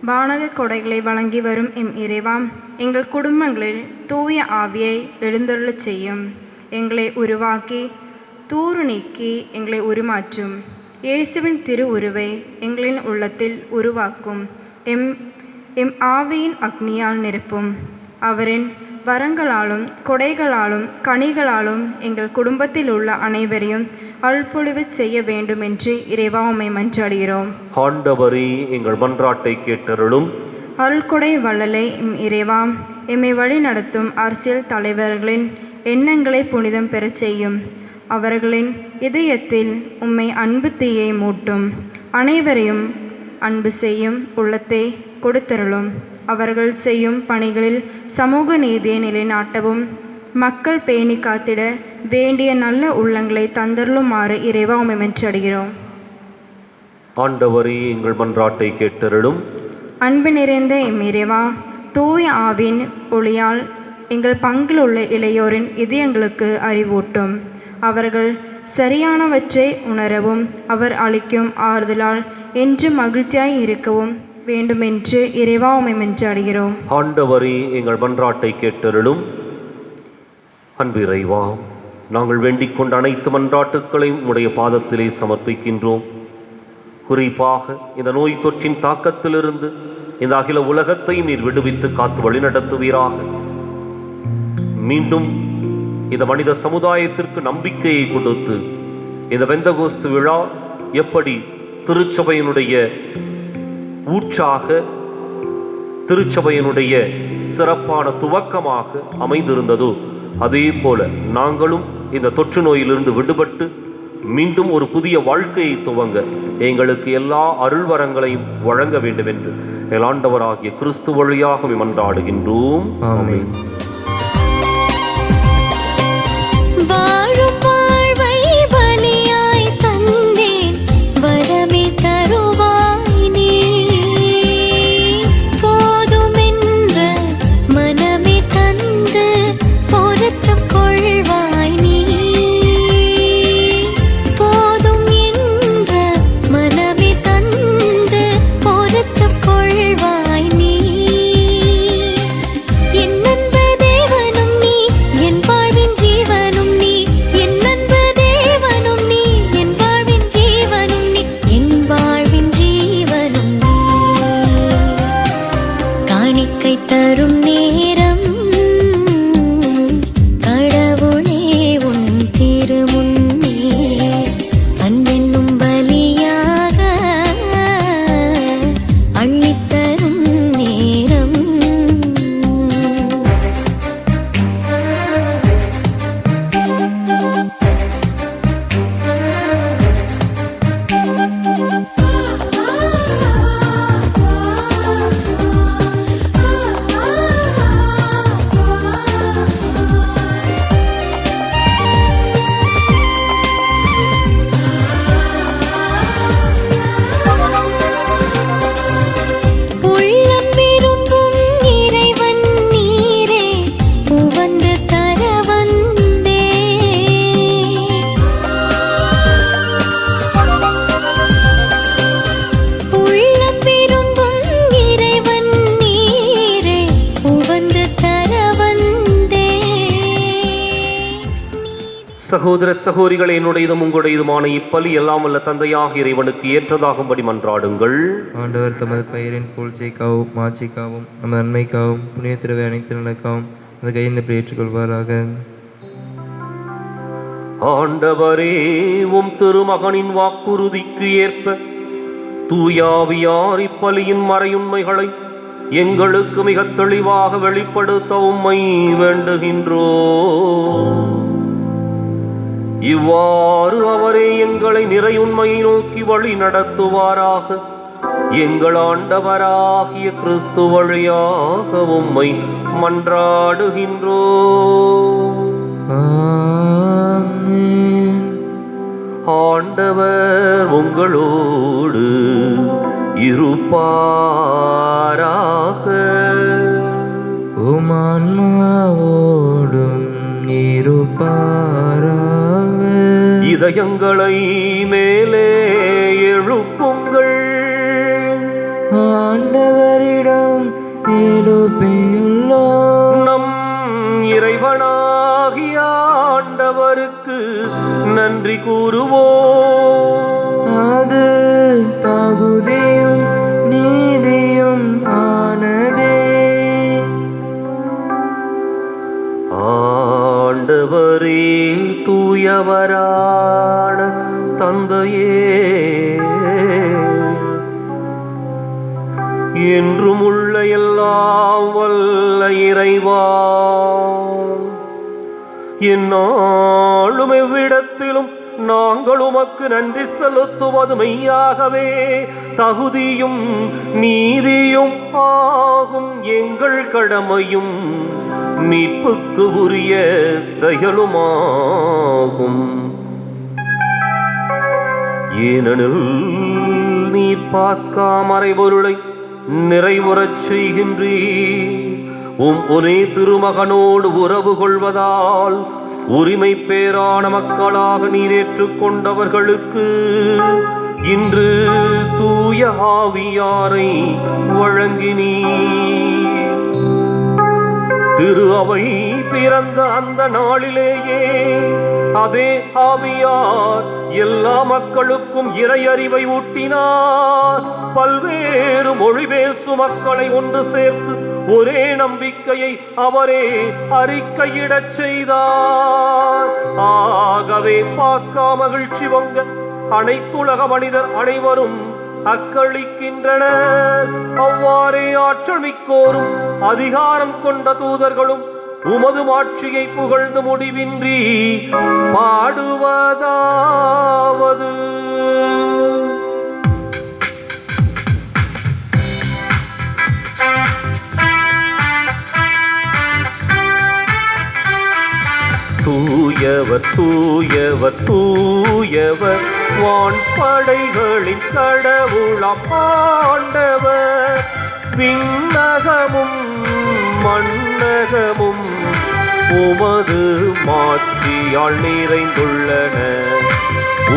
வானக கொடைகளை வழங்கி வரும் எம் இறைவா, எங்கள் குடும்பங்களில் தூய ஆவியை எழுந்தருளச் செய்யும். எங்களை உருவாக்கி தூறு நீக்கி எங்களை உருமாற்றும். இயேசுவின் திரு உருவை எங்களின் உள்ளத்தில் உருவாக்கும். எம் ஆவியின் அக்னியால் நிரப்பும். அவரின் வரங்களாலும் கொடைகளாலும் கனிகளாலும் எங்கள் குடும்பத்தில் உள்ள அனைவரையும் அல்பொழிவு செய்ய வேண்டும் என்று இறைவா உம்மை மன்றாடுகிறோம். ஆண்டவரே, எங்கள் மன்றாட்டை கேட்டருளும். அருள்கொடை வள்ளலே எம் இறைவா, எம்மை வழி நடத்தும் அரசியல் தலைவர்களின் எண்ணங்களை புனிதம் பெறச் செய்யும். அவர்களின் இதயத்தில் உம்மை அன்பு தீயை மூட்டும். அனைவரையும் அன்பு செய்யும் உள்ளத்தை கொடுத்தருளும். அவர்கள் செய்யும் பணிகளில் சமூக நீதியை நிலைநாட்டவும் மக்கள் பேணி காத்திட வேண்டிய நல்ல உள்ளங்களை தந்தருளுமாறு இறைவா உம்மை மன்றாடுகிறோம். ஆண்டவரே, எங்கள் மன்றாட்டை கேட்டருளும். அன்பு நிறைந்த எம் இறைவா, தூய ஆவின் ஒளியால் எங்கள் பங்கில் உள்ள இளையோரின் இதயங்களுக்கு அறிவூட்டும். அவர்கள் சரியானவற்றை உணரவும் அவர் அளிக்கும் ஆறுதலால் என்று மகிழ்ச்சியாய் இருக்கவும் வேண்டுமென்று இறைவா உம்மை மன்றாடுகிறோம். ஆண்டவரே, எங்கள் மன்றாட்டை கேட்டருளும். அன்பு இறைவா, நாங்கள் வேண்டிக் கொண்ட அனைத்து மன்றாட்டுக்களையும் உம்முடைய பாதத்திலே சமர்ப்பிக்கின்றோம். குறிப்பாக இந்த நோய் தொற்றின் தாக்கத்திலிருந்து இந்த அகில உலகத்தையும் நீர் விடுவித்து காத்து வழிநடத்துவீராக. மீண்டும் இந்த மனித சமுதாயத்திற்கு நம்பிக்கையை கொடுத்து இந்த பெந்தகோஸ்து விழா எப்படி திருச்சபையினுடைய ஊற்றாக, திருச்சபையினுடைய சிறப்பான துவக்கமாக அமைந்திருந்ததோ அதே போல நாங்களும் இந்த தொற்று நோயிலிருந்து விடுபட்டு மீண்டும் ஒரு புதிய வாழ்க்கையை துவங்க எங்களுக்கு எல்லா அருள்வரங்களையும் வழங்க வேண்டும் என்று எங்கள் ஆண்டவராகிய கிறிஸ்து வழியாக மன்றாடுகின்றோம். ஆமென். வாழும் வாழ்வை பலியாய் தந்தேன், வரமே தருவாய் நீ. போதுமென்ற மனமே தந்து பொறுத்துக் கொள்வாய் நீ. போதும் என்ற மனமே தந்து பொறுத்துக் கொள்வாய் நீ. என் அன்பு தேவனும் நீ, என் வாழ்வின் ஜீவனும் நீ. என் அன்பு தேவனும் நீ, என் வாழ்வின் ஜீவனும் நீ. என் வாழ்வின் ஜீவனும் நீ. காணிக்கை தரும் நேரம் கடவுளே உன் திருமுன்னே அன்பென்னும் பலியாக அள்ளித்தரும் நேரம். உள்ளம் விரும்பும் இறைவன் நீரே, உவந்து தர வந்தே. உள்ளம் விரும்பும் இறைவன் நீரே, உவந்து தர வந்தே. சகோதர சகோதரிகளை, என்னுடையதும் உங்களுடையதுமான இப்பலி எல்லாம் வல்ல தந்தையாக இறைவனுக்கு ஏற்றதாகும்படி மன்றாடுங்கள். ஆண்டவர் தமது பெயரின் புகழ்ச்சிக்காகவும் மாட்சிக்காகவும் நமது நன்மைக்காகவும் புனித திருவை அனைத்து நலக்காகவும் அது கையெழுந்து ஏற்றுக்கொள்வாராக. ஆண்டவரே, உம் திருமகனின் வாக்குறுதிக்கு ஏற்ப தூயாவியார் இப்பலியின் மறையுண்மைகளை எங்களுக்கு மிக தெளிவாக வெளிப்படுத்த உம்மை வேண்டுகின்றோ. இவ்வாறு அவரே எங்களை நிறையுண்மையை நோக்கி வழி நடத்துவாராக. எங்கள் ஆண்டவராகிய கிறிஸ்து வழியாக உம்மை மன்றாடுகின்றோ. ஆமென். ஆண்டவர் உங்களோடு இருப்பாராக. உம் ஆன்மாவோடும் இருப்பாராக. இதயங்களை மேலே எழுப்புங்கள். ஆண்டவரிடம் எழுப்பியுள்ளோம். நம் இறைவனாகிய ஆண்டவருக்கு நன்றி கூறுவோம். அது தகுதியும் நீதியும் ஆனதே. ஆண்டவரே, தூயவரான தந்தையே, என்றும் உள்ள எல்லாம் வல்ல இறைவா, எந்நாளும் எவ்விடத்திலும் நாங்கள் உமக்கு நன்றி செலுத்துவது மெய்யாகவே தகுதியும் நீதியும் ஆகும். எங்கள் கடமையும் மீட்புக்கு உரிய செயலுமாகும். ஏனெனில் நீ பாஸ்கா மறைபொருளை நிறைவுறச் செய்கின்றீர். உம் ஒரே திருமகனோடு உறவு கொள்வதால் உரிமை பேரான மக்களாக நீர் ஏற்றுக்கொண்டவர்களுக்கு இன்று தூய ஆவியாரை வழங்கினீர். திரு அவை பிறந்த அந்த நாளிலேயே அதே ஆவியார் எல்லா மக்களுக்கும் இறையறிவை ஊட்டினார். பல்வேறு மொழி பேசும் மக்களை ஒன்று சேர்த்து ஒரே நம்பிக்கையை அவரே அறிக்கையிடச் செய்தார். ஆகவே பாஸ்கா மகிழ்ச்சி பொங்க அனைத்துலக மனிதர் அனைவரும் அக்களிக்கின்றனர். அவ்வாறே ஆற்றல் மிக்கோரும் அதிகாரம் கொண்ட தூதர்களும் உமது மாட்சியை புகழ்ந்து முடிவின்றி பாடுவதாவது: தூயவர் தூயவர் தூயவர், வான்படைகளின் கடவுளாம் ஆண்டவர். விண்ணகமும் மண்ணகமும் உமது மாட்சியால் நிறைந்துள்ளன.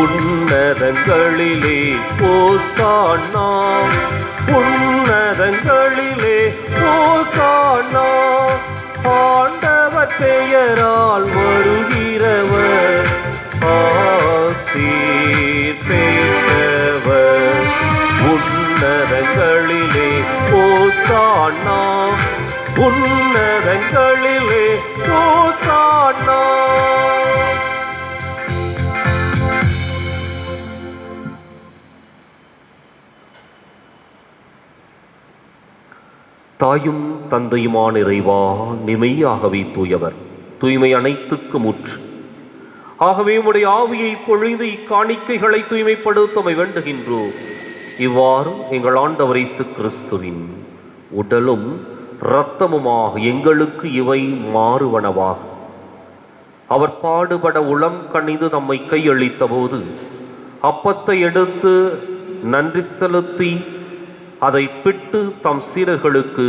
உன்னதங்களிலே ஓசானா, உன்னதங்களிலே ஓசானா. ஆண்டவர் பெயரால் வருகிறவர் ஆசீர் பெற்றவர். உன்னதங்களிலே ஓசானா, உன்னதங்களிலே ஓசானா. தாயும் தந்தையுமான இறைவா, நிமையாகவே தூயவர், தூய்மை அனைத்துக்கும் ஊற்று. ஆகவே உம்முடைய ஆவியை பொழிந்து இக்காணிக்கைகளை தூய்மைப்படுத்தமை வேண்டுகின்றோம். இவ்வாறு எங்கள் ஆண்டவர் இயேசு கிறிஸ்துவின் உடலும் இரத்தமுமாக எங்களுக்கு இவை மாறுவனவாக. அவர் பாடுபட உளம் கனிந்து நம்மை கையளித்த போது அப்பத்தை எடுத்து நன்றி செலுத்தி அதை பிட்டு தம் சீடர்களுக்கு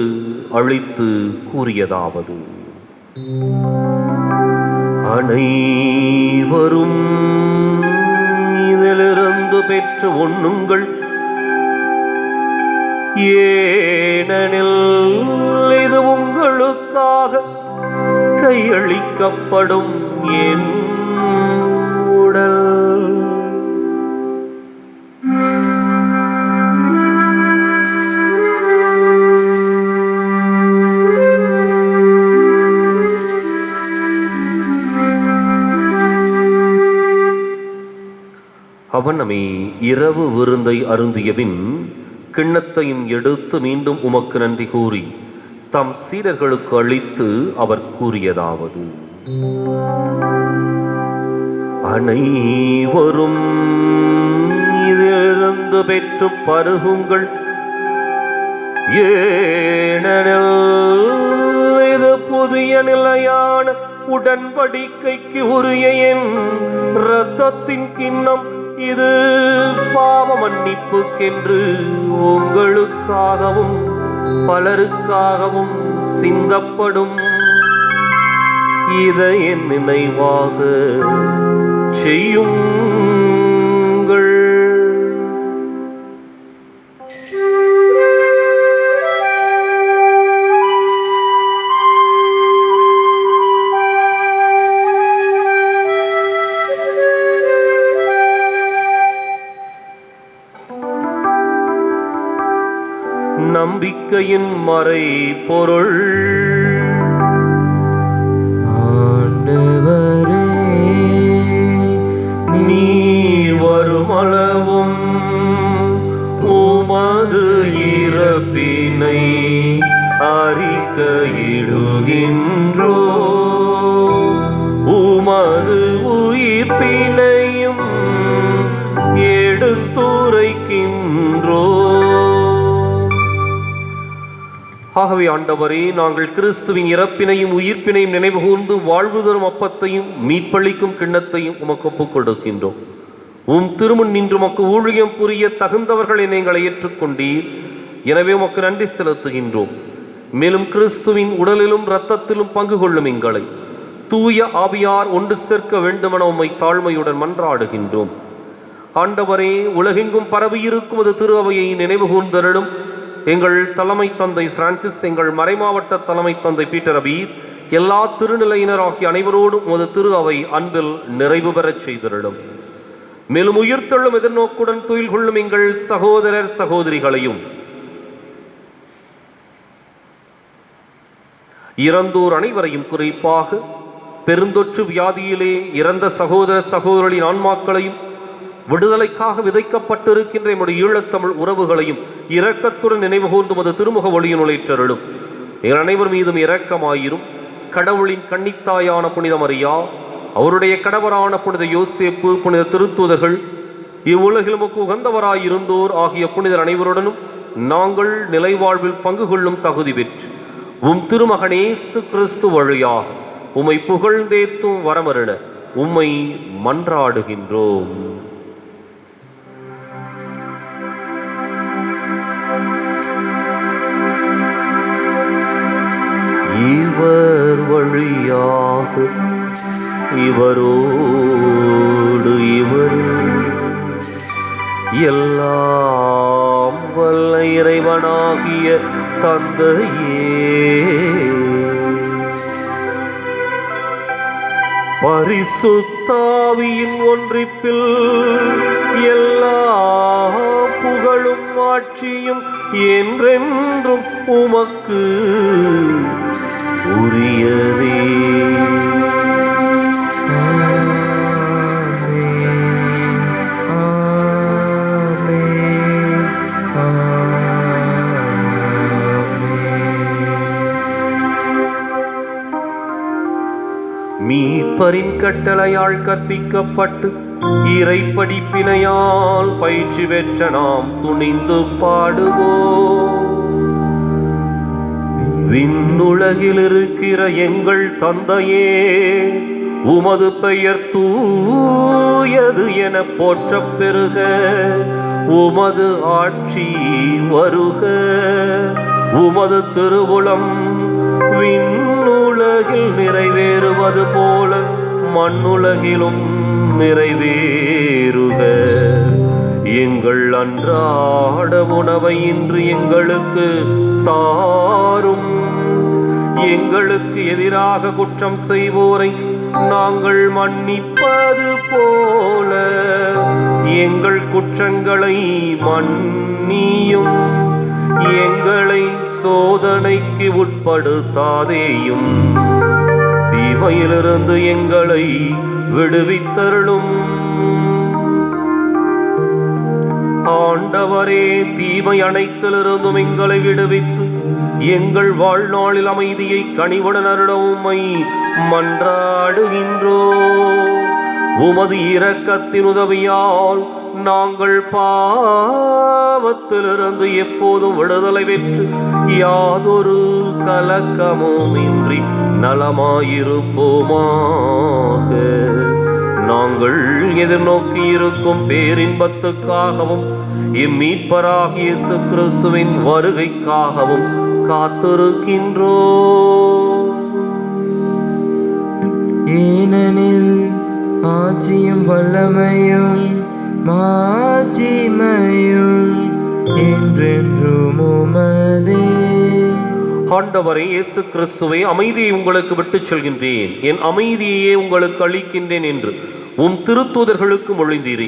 அளித்து கூறியதாவது: அனைவரும் இதிலிருந்து பெற்று உண்ணுங்கள். ஏனெனில் இது உங்களுக்காக கையளிக்கப்படும் என் உடல். அவனமே இரவு விருந்தை அருந்தியபின் கிண்ணத்தையும் எடுத்து மீண்டும் உமக்கு நன்றி கூறி தம் சீடர்களுக்கு அளித்து அவர் கூறியதாவது: அனைவரும் இதிலிருந்து பெற்று பருகுங்கள், ஏனெனில் இது புதிய நிலையான உடன்படிக்கைக்கு உரிய என் இரத்தத்தின் கிண்ணம். இது பாவ மன்னிப்புக்கென்று உங்களுக்காகவும் பலருக்காகவும் சிந்தப்படும். இதை என் நினைவாக செய்யுங்கள். நம்பிக்கையின் மறை பொருள். ஆண்டவரே, நீர் வருமளவும் உமது இறப்பினை அறிக்கையிடுகின்றோ, உமது உயிர்ப்பினையும் எடுத்துரைக்கின்றோ. ஆகவே ஆண்டவரே, நாங்கள் கிறிஸ்துவின் இறப்பினையும் உயிர்ப்பினையும் நினைவு கூர்ந்து வாழ்வு தரும் அப்பத்தையும் மீட்பளிக்கும் கிண்ணத்தையும் உமக்கு ஒப்புக் கொடுக்கின்றோம். உம் திருமுன் நின்று உமக்கு ஊழியம் புரிய தகுந்தவர்கள் என எங்களை ஏற்றுக்கொண்டீர். எனவே உமக்கு நன்றி செலுத்துகின்றோம். மேலும் கிறிஸ்துவின் உடலிலும் இரத்தத்திலும் பங்கு கொள்ளும் எங்களை தூய ஆவியார் ஒன்று சேர்க்க வேண்டுமென உம்மை தாழ்மையுடன் மன்றாடுகின்றோம். ஆண்டவரே, உலகெங்கும் பரவியிருக்கும் அது திரு அவையை நினைவு கூர்ந்தருளும். எங்கள் தலைமை தந்தை பிரான்சிஸ், எங்கள் மறைமாவட்ட தலைமை தந்தை பீட்டர் அபீர், எல்லா திருநிலையினர் ஆகிய அனைவரோடும் உமது திரு அவை அன்பில் நிறைவு பெறச் செய்திருளும். மேலும் உயிர்த்தெழும் எதிர்நோக்குடன் துயில் கொள்ளும் எங்கள் சகோதரர் சகோதரிகளையும் இறந்தோர் அனைவரையும், குறிப்பாக பெருந்தொற்று வியாதியிலே இறந்த சகோதர சகோதரின் ஆன்மாக்களையும் விடுதலைக்காக விதைக்கப்பட்டிருக்கின்ற எம்முடைய ஈழத்தமிழ் உறவுகளையும் இரக்கத்துடன் நினைவு கூர்ந்து மது திருமுக ஒளியினுள் ஏற்றருளும். எங்கள் அனைவர் மீதும் இரக்கமாயிரும். கடவுளின் கன்னித்தாயான புனித மரியா, அவருடைய கடவரான புனித யோசேப்பு, புனித திருத்தூதர்கள், இவ்வுலகில் உமக்கு உகந்தவராயிருந்தோர் ஆகிய புனிதர் அனைவருடனும் நாங்கள் நிலைவாழ்வில் பங்கு கொள்ளும் தகுதி பெற்று உம் திருமகன் இயேசு கிறிஸ்து வழியாக உம்மை புகழ்ந்தேத்தும் வரமருள உம்மை மன்றாடுகின்றோம். இவர் வழியாக இவரோடு இவர் எல்லாம் வல்ல இறைவனாகிய தந்தையே, பரிசுத்தாவியின் ஒன்றிப்பில் எல்லா புகழும் ஆட்சியும் என்றென்றும் உமக்கு உரியதே. மீட்பரின் கட்டளையால் கற்பிக்கப்பட்டு இறை படிப்பினையால் பயிற்சி பெற்ற நாம் துணிந்து பாடுவோம். விண்ணுலகில் இருக்கிற எங்கள் தந்தையே, உமது பெயர் தூயது என போற்றப் பெறுக. உமது ஆட்சி வருக. உமது திருவுளம் விண்ணுலகில் நிறைவேறுவது போல மண்ணுலகிலும் நிறைவேறுக. எங்கள் அன்றாட உணவை இன்று எங்களுக்கு தாரும். எங்களுக்கு எதிராக குற்றம் செய்வோரை நாங்கள் மன்னிப்பது போல எங்கள் குற்றங்களை மன்னியும். எங்களை சோதனைக்கு உட்படுத்தாதேயும், தீமையிலிருந்து எங்களை விடுவித்தருளும். ஆண்டவரே, தீமை அனைத்திலிருந்தும் எங்களை விடுவித்து எங்கள் வாழ்நாளில் அமைதியை கனிவுடன் அருள உம்மை மன்றாடுகின்றோ. உமது இரக்கத்தின் உதவியால் நாங்கள் பாவத்திலிருந்து எப்போதும் விடுதலை பெற்று யாதொரு கலக்கமும் இன்றி நலமாயிருப்போமாக. நாங்கள் எதிர்நோக்கி இருக்கும் பேரின்பத்துக்காகவும் இம்மீட்பராகிய இயேசு கிறிஸ்துவின் வருகைக்காகவும் காத்திருக்கின்றோம். ஏனெனில் ஆட்சியும் வல்லமையும் மாட்சிமையும் என்றென்றும் உமதே. ஆண்டவரே இயேசு கிறிஸ்துவே, அமைதியை உங்களுக்கு விட்டுச் செல்கின்றேன், என் அமைதியையே உங்களுக்கு அளிக்கின்றேன் என்று உம் திருத்தூதர்களுக்கு மொழிந்தீரே.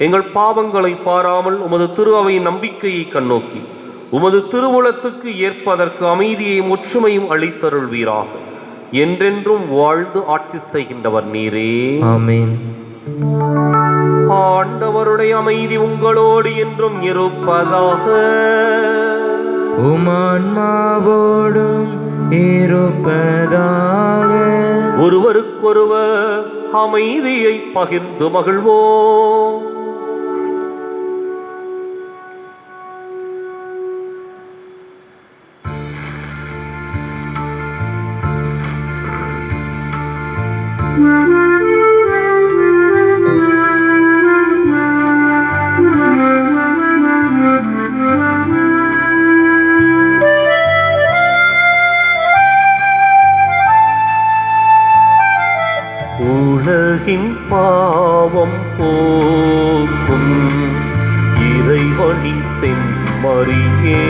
எங்கள் பாவங்களை பாராமல் உமது திரு அவையின் நம்பிக்கையை கண்ணோக்கி உமது திருவுளத்துக்கு ஏற்பதற்கு அமைதியையும் ஒற்றுமையும் அளித்தருள்வீராக. என்றென்றும் வாழ்ந்து ஆட்சி செய்கின்றவர் நீரே. ஆமென். ஆண்டவருடைய அமைதி உங்களோடு என்றும் இருப்பதாக. உம் ஆன்மாவோடும் இருப்பதாக. ஒருவருக்கொருவர் அமைதியை பகிர்ந்து மகிழ்வோம். உலகின் பாவம் போக்கும் இறைவனின் செம்மறியே,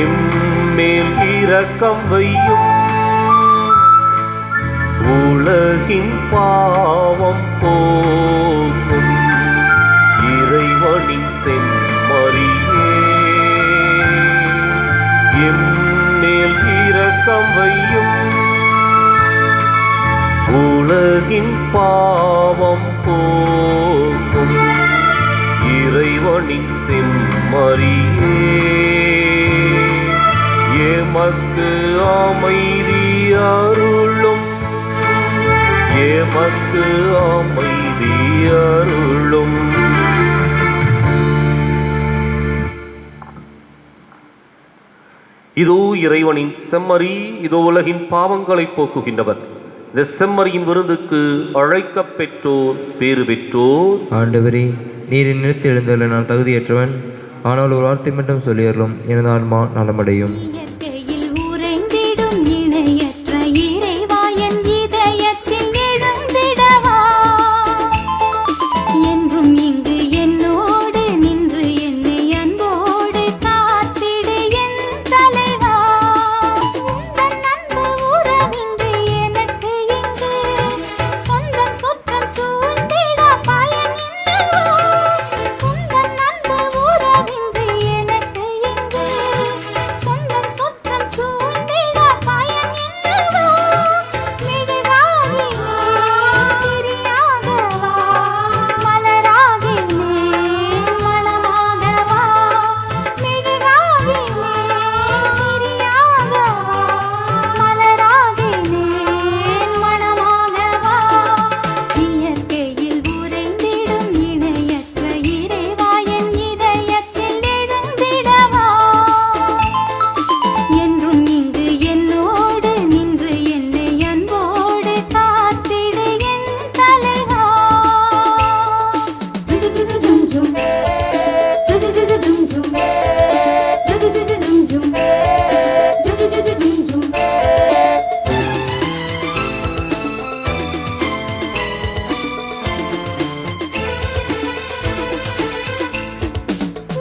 எம்மேல் இரக்கம் வையும். உலகின் பாவம் போக்கும் இறைவனின் செம்மறியே, எம்மேல் இரக்கம் வையும். உலகின் பாவம் போக்கும் இறைவனின் செம்மறியே, எமக்கு அமைதி அருளும், எமக்கு அமைதி அருளும். இதோ இறைவனின் செம்மறி, இதோ உலகின் பாவங்களை போக்குகின்றவர். இந்த செம்மறியின் விருந்துக்கு அழைக்கப் பெற்றோர் பேறு பெற்றோர். ஆண்டவரே, நீரின் நிறுத்தி எழுந்தருள நான் தகுதியற்றவன், ஆனால் ஒரு வார்த்தை மட்டும் சொல்லியறலும் எனது ஆன்மா நலமடையும். இயற்கையில் உறைந்திடும் இணையற்ற இறைவா, என் இதயத்தில் எழுந்திடவா. என்றும் இங்கு என்னோடு நின்று என்னை அன்போடு காத்திடு என் தலைவா. உந்தன் அன்பு உறவின்றி எனக்கு இங்கு சொந்தம் சுற்றம் சூழ்ந்திட பயன் என்னவோ. உந்தன் அன்பு உறவின்றி எனக்கு இங்கு சொந்தம் சுற்றம் சூழ்ந்திட பயன் என்னவோ. மெழுகாகி திரியாகவா, மலராகி மணமாகவா. மெழுகாகி திரியாகவா, மலராகி மணமாகவா. இயற்கையில் உறைந்திடும் இணையற்ற இறைவா, என் இதயத்தில் எழுந்திடவா. என்றும் இங்கு என்னோடு நின்று என்னை அன்போடு காத்திடு என் தலைவா.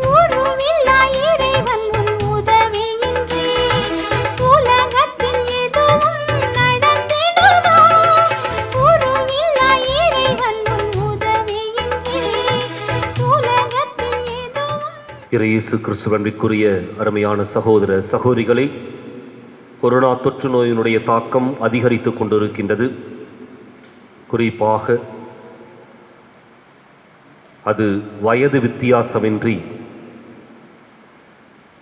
உருவில்லா இறைவன் உன் உதவியின்றி உலகத்தில் எதுவும் நடந்திடுமா. உருவில்லா இறைவன் உன் உதவியின்றி உலகத்தில் எதுவும். இயேசு கிறிஸ்துவனுக்குரிய அருமையான சகோதர சகோதரிகளே, கொரோனா தொற்று நோயினுடைய தாக்கம் அதிகரித்து கொண்டிருக்கின்றது. குறிப்பாக அது வயது வித்தியாசமின்றி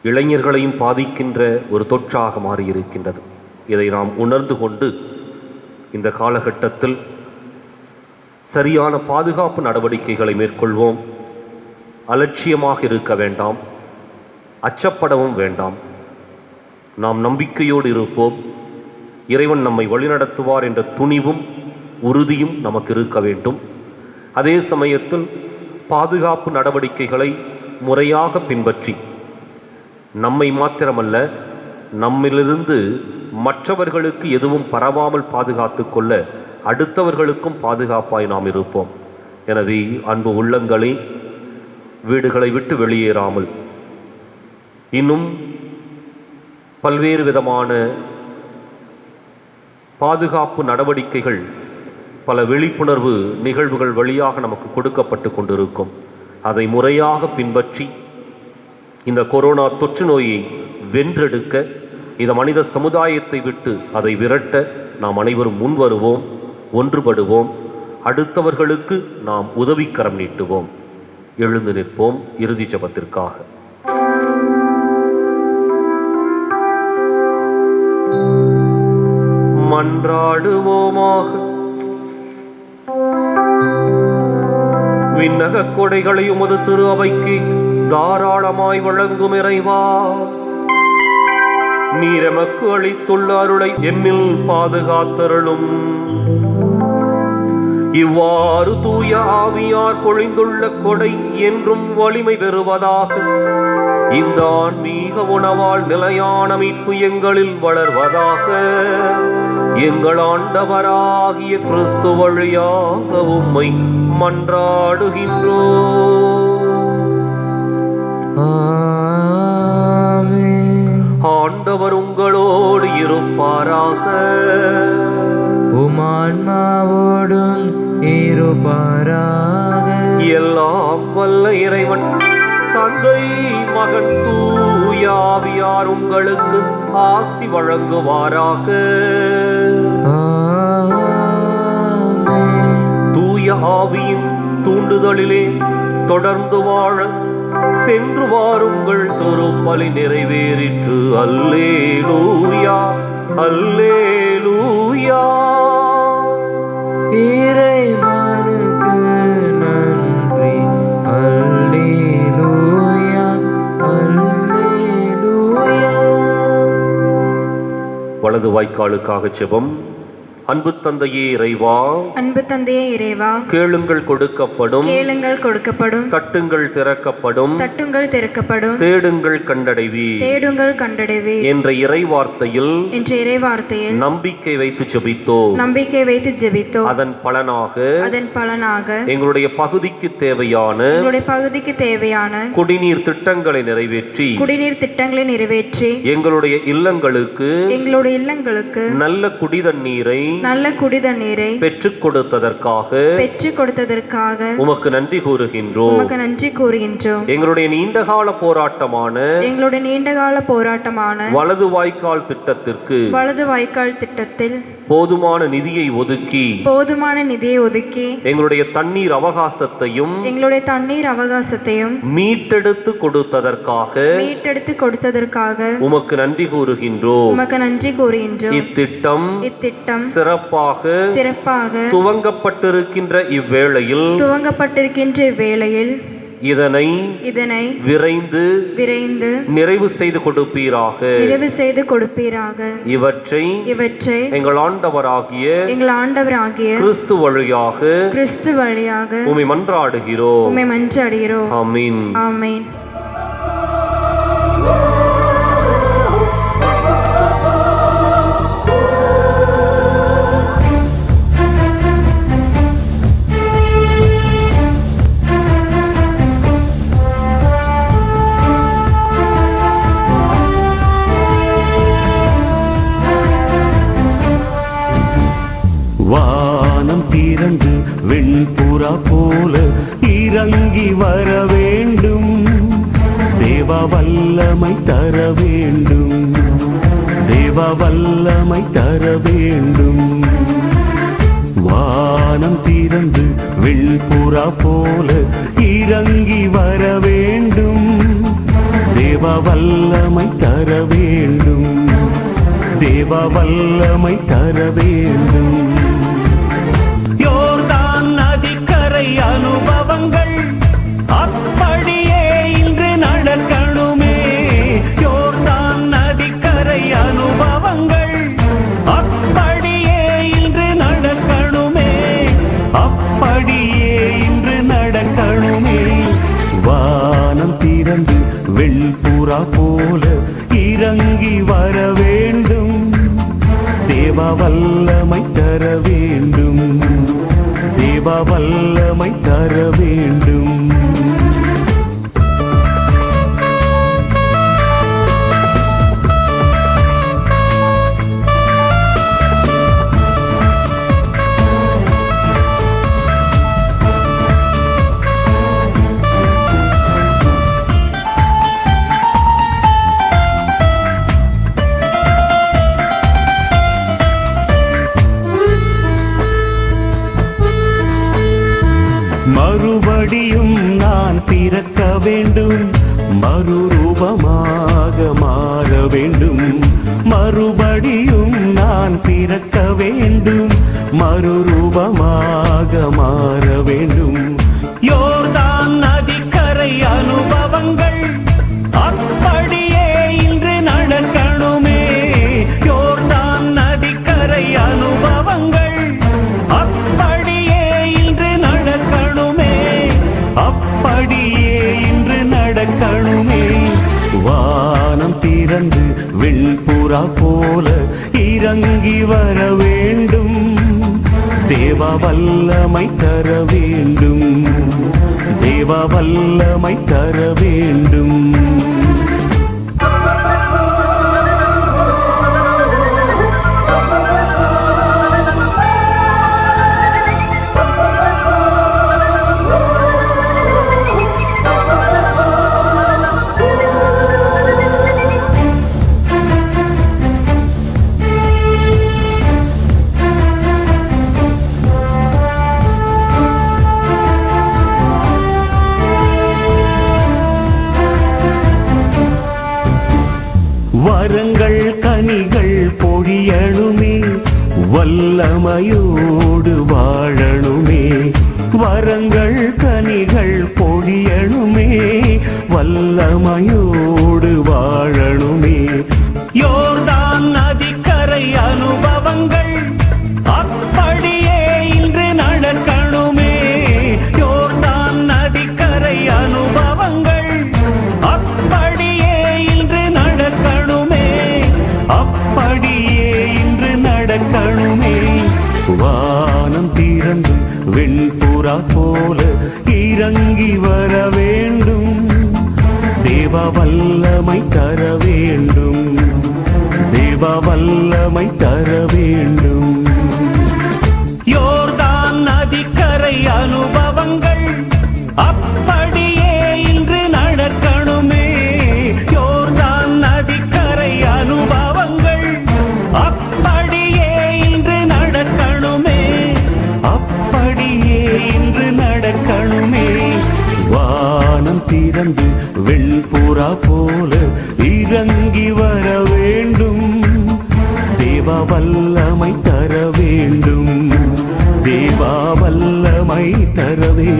இளைஞர்களையும் பாதிக்கின்ற ஒரு தொற்றாக மாறியிருக்கின்றது. இதை நாம் உணர்ந்து கொண்டு இந்த காலகட்டத்தில் சரியான பாதுகாப்பு நடவடிக்கைகளை மேற்கொள்வோம். அலட்சியமாக இருக்க வேண்டாம், அச்சப்படவும் வேண்டாம். நாம் நம்பிக்கையோடு இருப்போம். இறைவன் நம்மை வழிநடத்துவார் என்ற துணிவும் உறுதியும் நமக்கு இருக்க வேண்டும். அதே சமயத்தில் பாதுகாப்பு நடவடிக்கைகளை முறையாக பின்பற்றி நம்மை மாத்திரமல்ல, நம்மிலிருந்து மற்றவர்களுக்கு எதுவும் பரவாமல் பாதுகாத்து கொள்ள அடுத்தவர்களுக்கும் பாதுகாப்பாய் நாம் இருப்போம். எனவே அன்பு உள்ளங்களை வீடுகளை விட்டு வெளியேறாமல் இன்னும் பல்வேறு விதமான பாதுகாப்பு நடவடிக்கைகள், பல விழிப்புணர்வு நிகழ்வுகள் வழியாக நமக்கு கொடுக்கப்பட்டு கொண்டிருக்கும். அதை முறையாக பின்பற்றி இந்த கொரோனா தொற்று நோயை வென்றெடுக்க, இந்த மனித சமுதாயத்தை விட்டு அதை விரட்ட நாம் அனைவரும் முன் வருவோம், ஒன்றுபடுவோம். அடுத்தவர்களுக்கு நாம் உதவிக்கரம் நீட்டுவோம். எழுந்து நிற்போம் இறுதி ஜெபத்திற்காக. மன்றாடுவோமாக. விண்ணக கொடைகளை உமது திரு அவைக்கு தாராளமாய் வழங்கும் இறைவா, நீர் எமக்கு அளித்துள்ள அருளை எம்மில் பாதுகாத்தருளும். இவ்வாறு தூய ஆவியார் பொழிந்துள்ள கொடை என்றும் வலிமை பெறுவதாக இந்த ஆன்மீக உணவால் நிலையான மீட்பு எங்களில் வளர்வதாக. எங்கள் ஆண்டவராகிய கிறிஸ்து வழியாக உம்மை மன்றாடுகின்றோம். ஆண்டவர் உங்களோடு இருப்பாராக. உமான்மாவோடும் இருப்பாராக. எல்லாம் வல்ல இறைவன் தந்தை, மகன், தூய ஆவியார் உங்களுக்கு ஆசி வழங்குவாராக. தூய ஆவியின் தூண்டுதலிலே தொடர்ந்து வாழ சென்று வாருங்கள். திருப்பலி நிறைவேறிற்று. அல்லேலூயா, அல்லேலூயா. இறைவனுக்கு நன்றி. அல்லேலூயா, அல்லேலூயா. வலது வாய்க்காலுக்காக ஜெபம். அன்பு தந்தையே இறைவா, அன்பு தந்தையே இறைவா, கேளுங்கள் கொடுக்கப்படும், கேளுங்கள் கொடுக்கப்படும், தட்டுங்கள் திறக்கப்படும், தட்டுங்கள் திறக்கப்படும், தேடுங்கள் கண்டடைவீர் தேடுங்கள் கண்டடைவீர் என்ற இறைவார்த்தையில் இறைவார்த்தையில் நம்பிக்கை வைத்து ஜெபித்தோம். நம்பிக்கை வைத்து ஜெபித்தோம். அதன் பலனாக எங்களுடைய பகுதிக்கு தேவையான குடிநீர் திட்டங்களை நிறைவேற்றி எங்களுடைய இல்லங்களுக்கு நல்ல குடிதண்ணீரை பெற்றுக் கொடுத்ததற்காக உமக்கு நன்றி கூறுகின்றோம். எங்களுடைய நீண்டகால போராட்டமான வலது வாய்க்கால் திட்டத்தில் போதுமான நிதியை ஒதுக்கி எங்களுடைய தண்ணீர் அவகாசத்தையும் மீட்டெடுத்து கொடுத்ததற்காக உமக்கு நன்றி கூறுகின்றோம். இத்திட்டம் சிறப்பாக துவங்கப்பட்டிருக்கின்ற இவ்வேளையில் இதனை விரைந்து நிறைவு செய்து கொடுப்பீராக. இவற்றை எங்கள் ஆண்டவராகிய கிறிஸ்து வழியாக உம்மை மன்றாடுகிறோம். ஆமென். ஆமென். வானம் திறந்து வெண்புறா போல இறங்கி வர வேண்டும். தேவ வல்லமை தர வேண்டும். தேவ வல்லமை தர வேண்டும். வானம் திறந்து வெண்புறா போல இறங்கி வர வேண்டும். தேவ வல்லமை தர வேண்டும். தேவ வல்லமை தர வேண்டும். யோர்தான் நதிக்கரை அனுபவங்கள் அப்படியே இன்று நடக்கணுமே. யோர்தான் நதிக்கரை அனுபவங்கள் அப்படியே இன்று நடக்கணுமே. அப்படியே இன்று நடக்கணுமே. வானம் திறந்து வெண்புறா போல இறங்கி வர வேண்டும். தேவ வல்லமை தர வேண்டும். தேவ வல்லமை தர வேண்டும். மறுபடியும் நான் பிறக்க வேண்டும். மறுரூபமாக மாற வேண்டும். மறுபடியும் நான் பிறக்க வேண்டும். மறுரூபமாக மாற வேண்டும். யோர்தான் நதிக்கரை அனுபவங்கள் அப்படியே இன்று நடக்கணுமே. யோர்தான் நதிக்கரை அனுபவங்கள் அப்படியே இன்று நடக்கணுமே. அப்படியே இன்று நடக்கணுமே. வானம் திறந்து வெண்புறா போல இறங்கி வர வேண்டும். தேவ வல்லமை தர வேண்டும். தேவ வல்லமை தர வேண்டும். வரங்கள் கனிகள் பொழியணுமே. வல்லமையோடு வாழணுமே. வரங்கள் கனிகள் பொழியணுமே. வல்லமையோடு வாழணுமே. யோர்தான் நதிக்கரை அனுபவங்கள் அப்படியே இன்று நடக்கணுமே. யோர்தான் நதிக்கரை அனுபவங்கள் அப்படியே இன்று நடக்கணுமே. அப்படியே இன்று நடக்கணுமே. வானம் திறந்து வெண்புறா போல இறங்கி வர வேண்டும். தேவ வல்லமை தர வேண்டும். தேவ வல்லமை தர வேண்டும். யோர்தான் நதிக்கரை அனுபவங்கள் அப்படியே இன்று நடக்கணுமே. யோர்தான் நதிக்கரை அனுபவங்கள் அப்படியே இன்று நடக்கணுமே. அப்படியே இன்று நடக்கணுமே. வானம் திறந்து வெண்புறா போல இறங்கி வர வேண்டும். தேவ வல்லமை தர வேண்டும். தேவ வல்லமை தரவே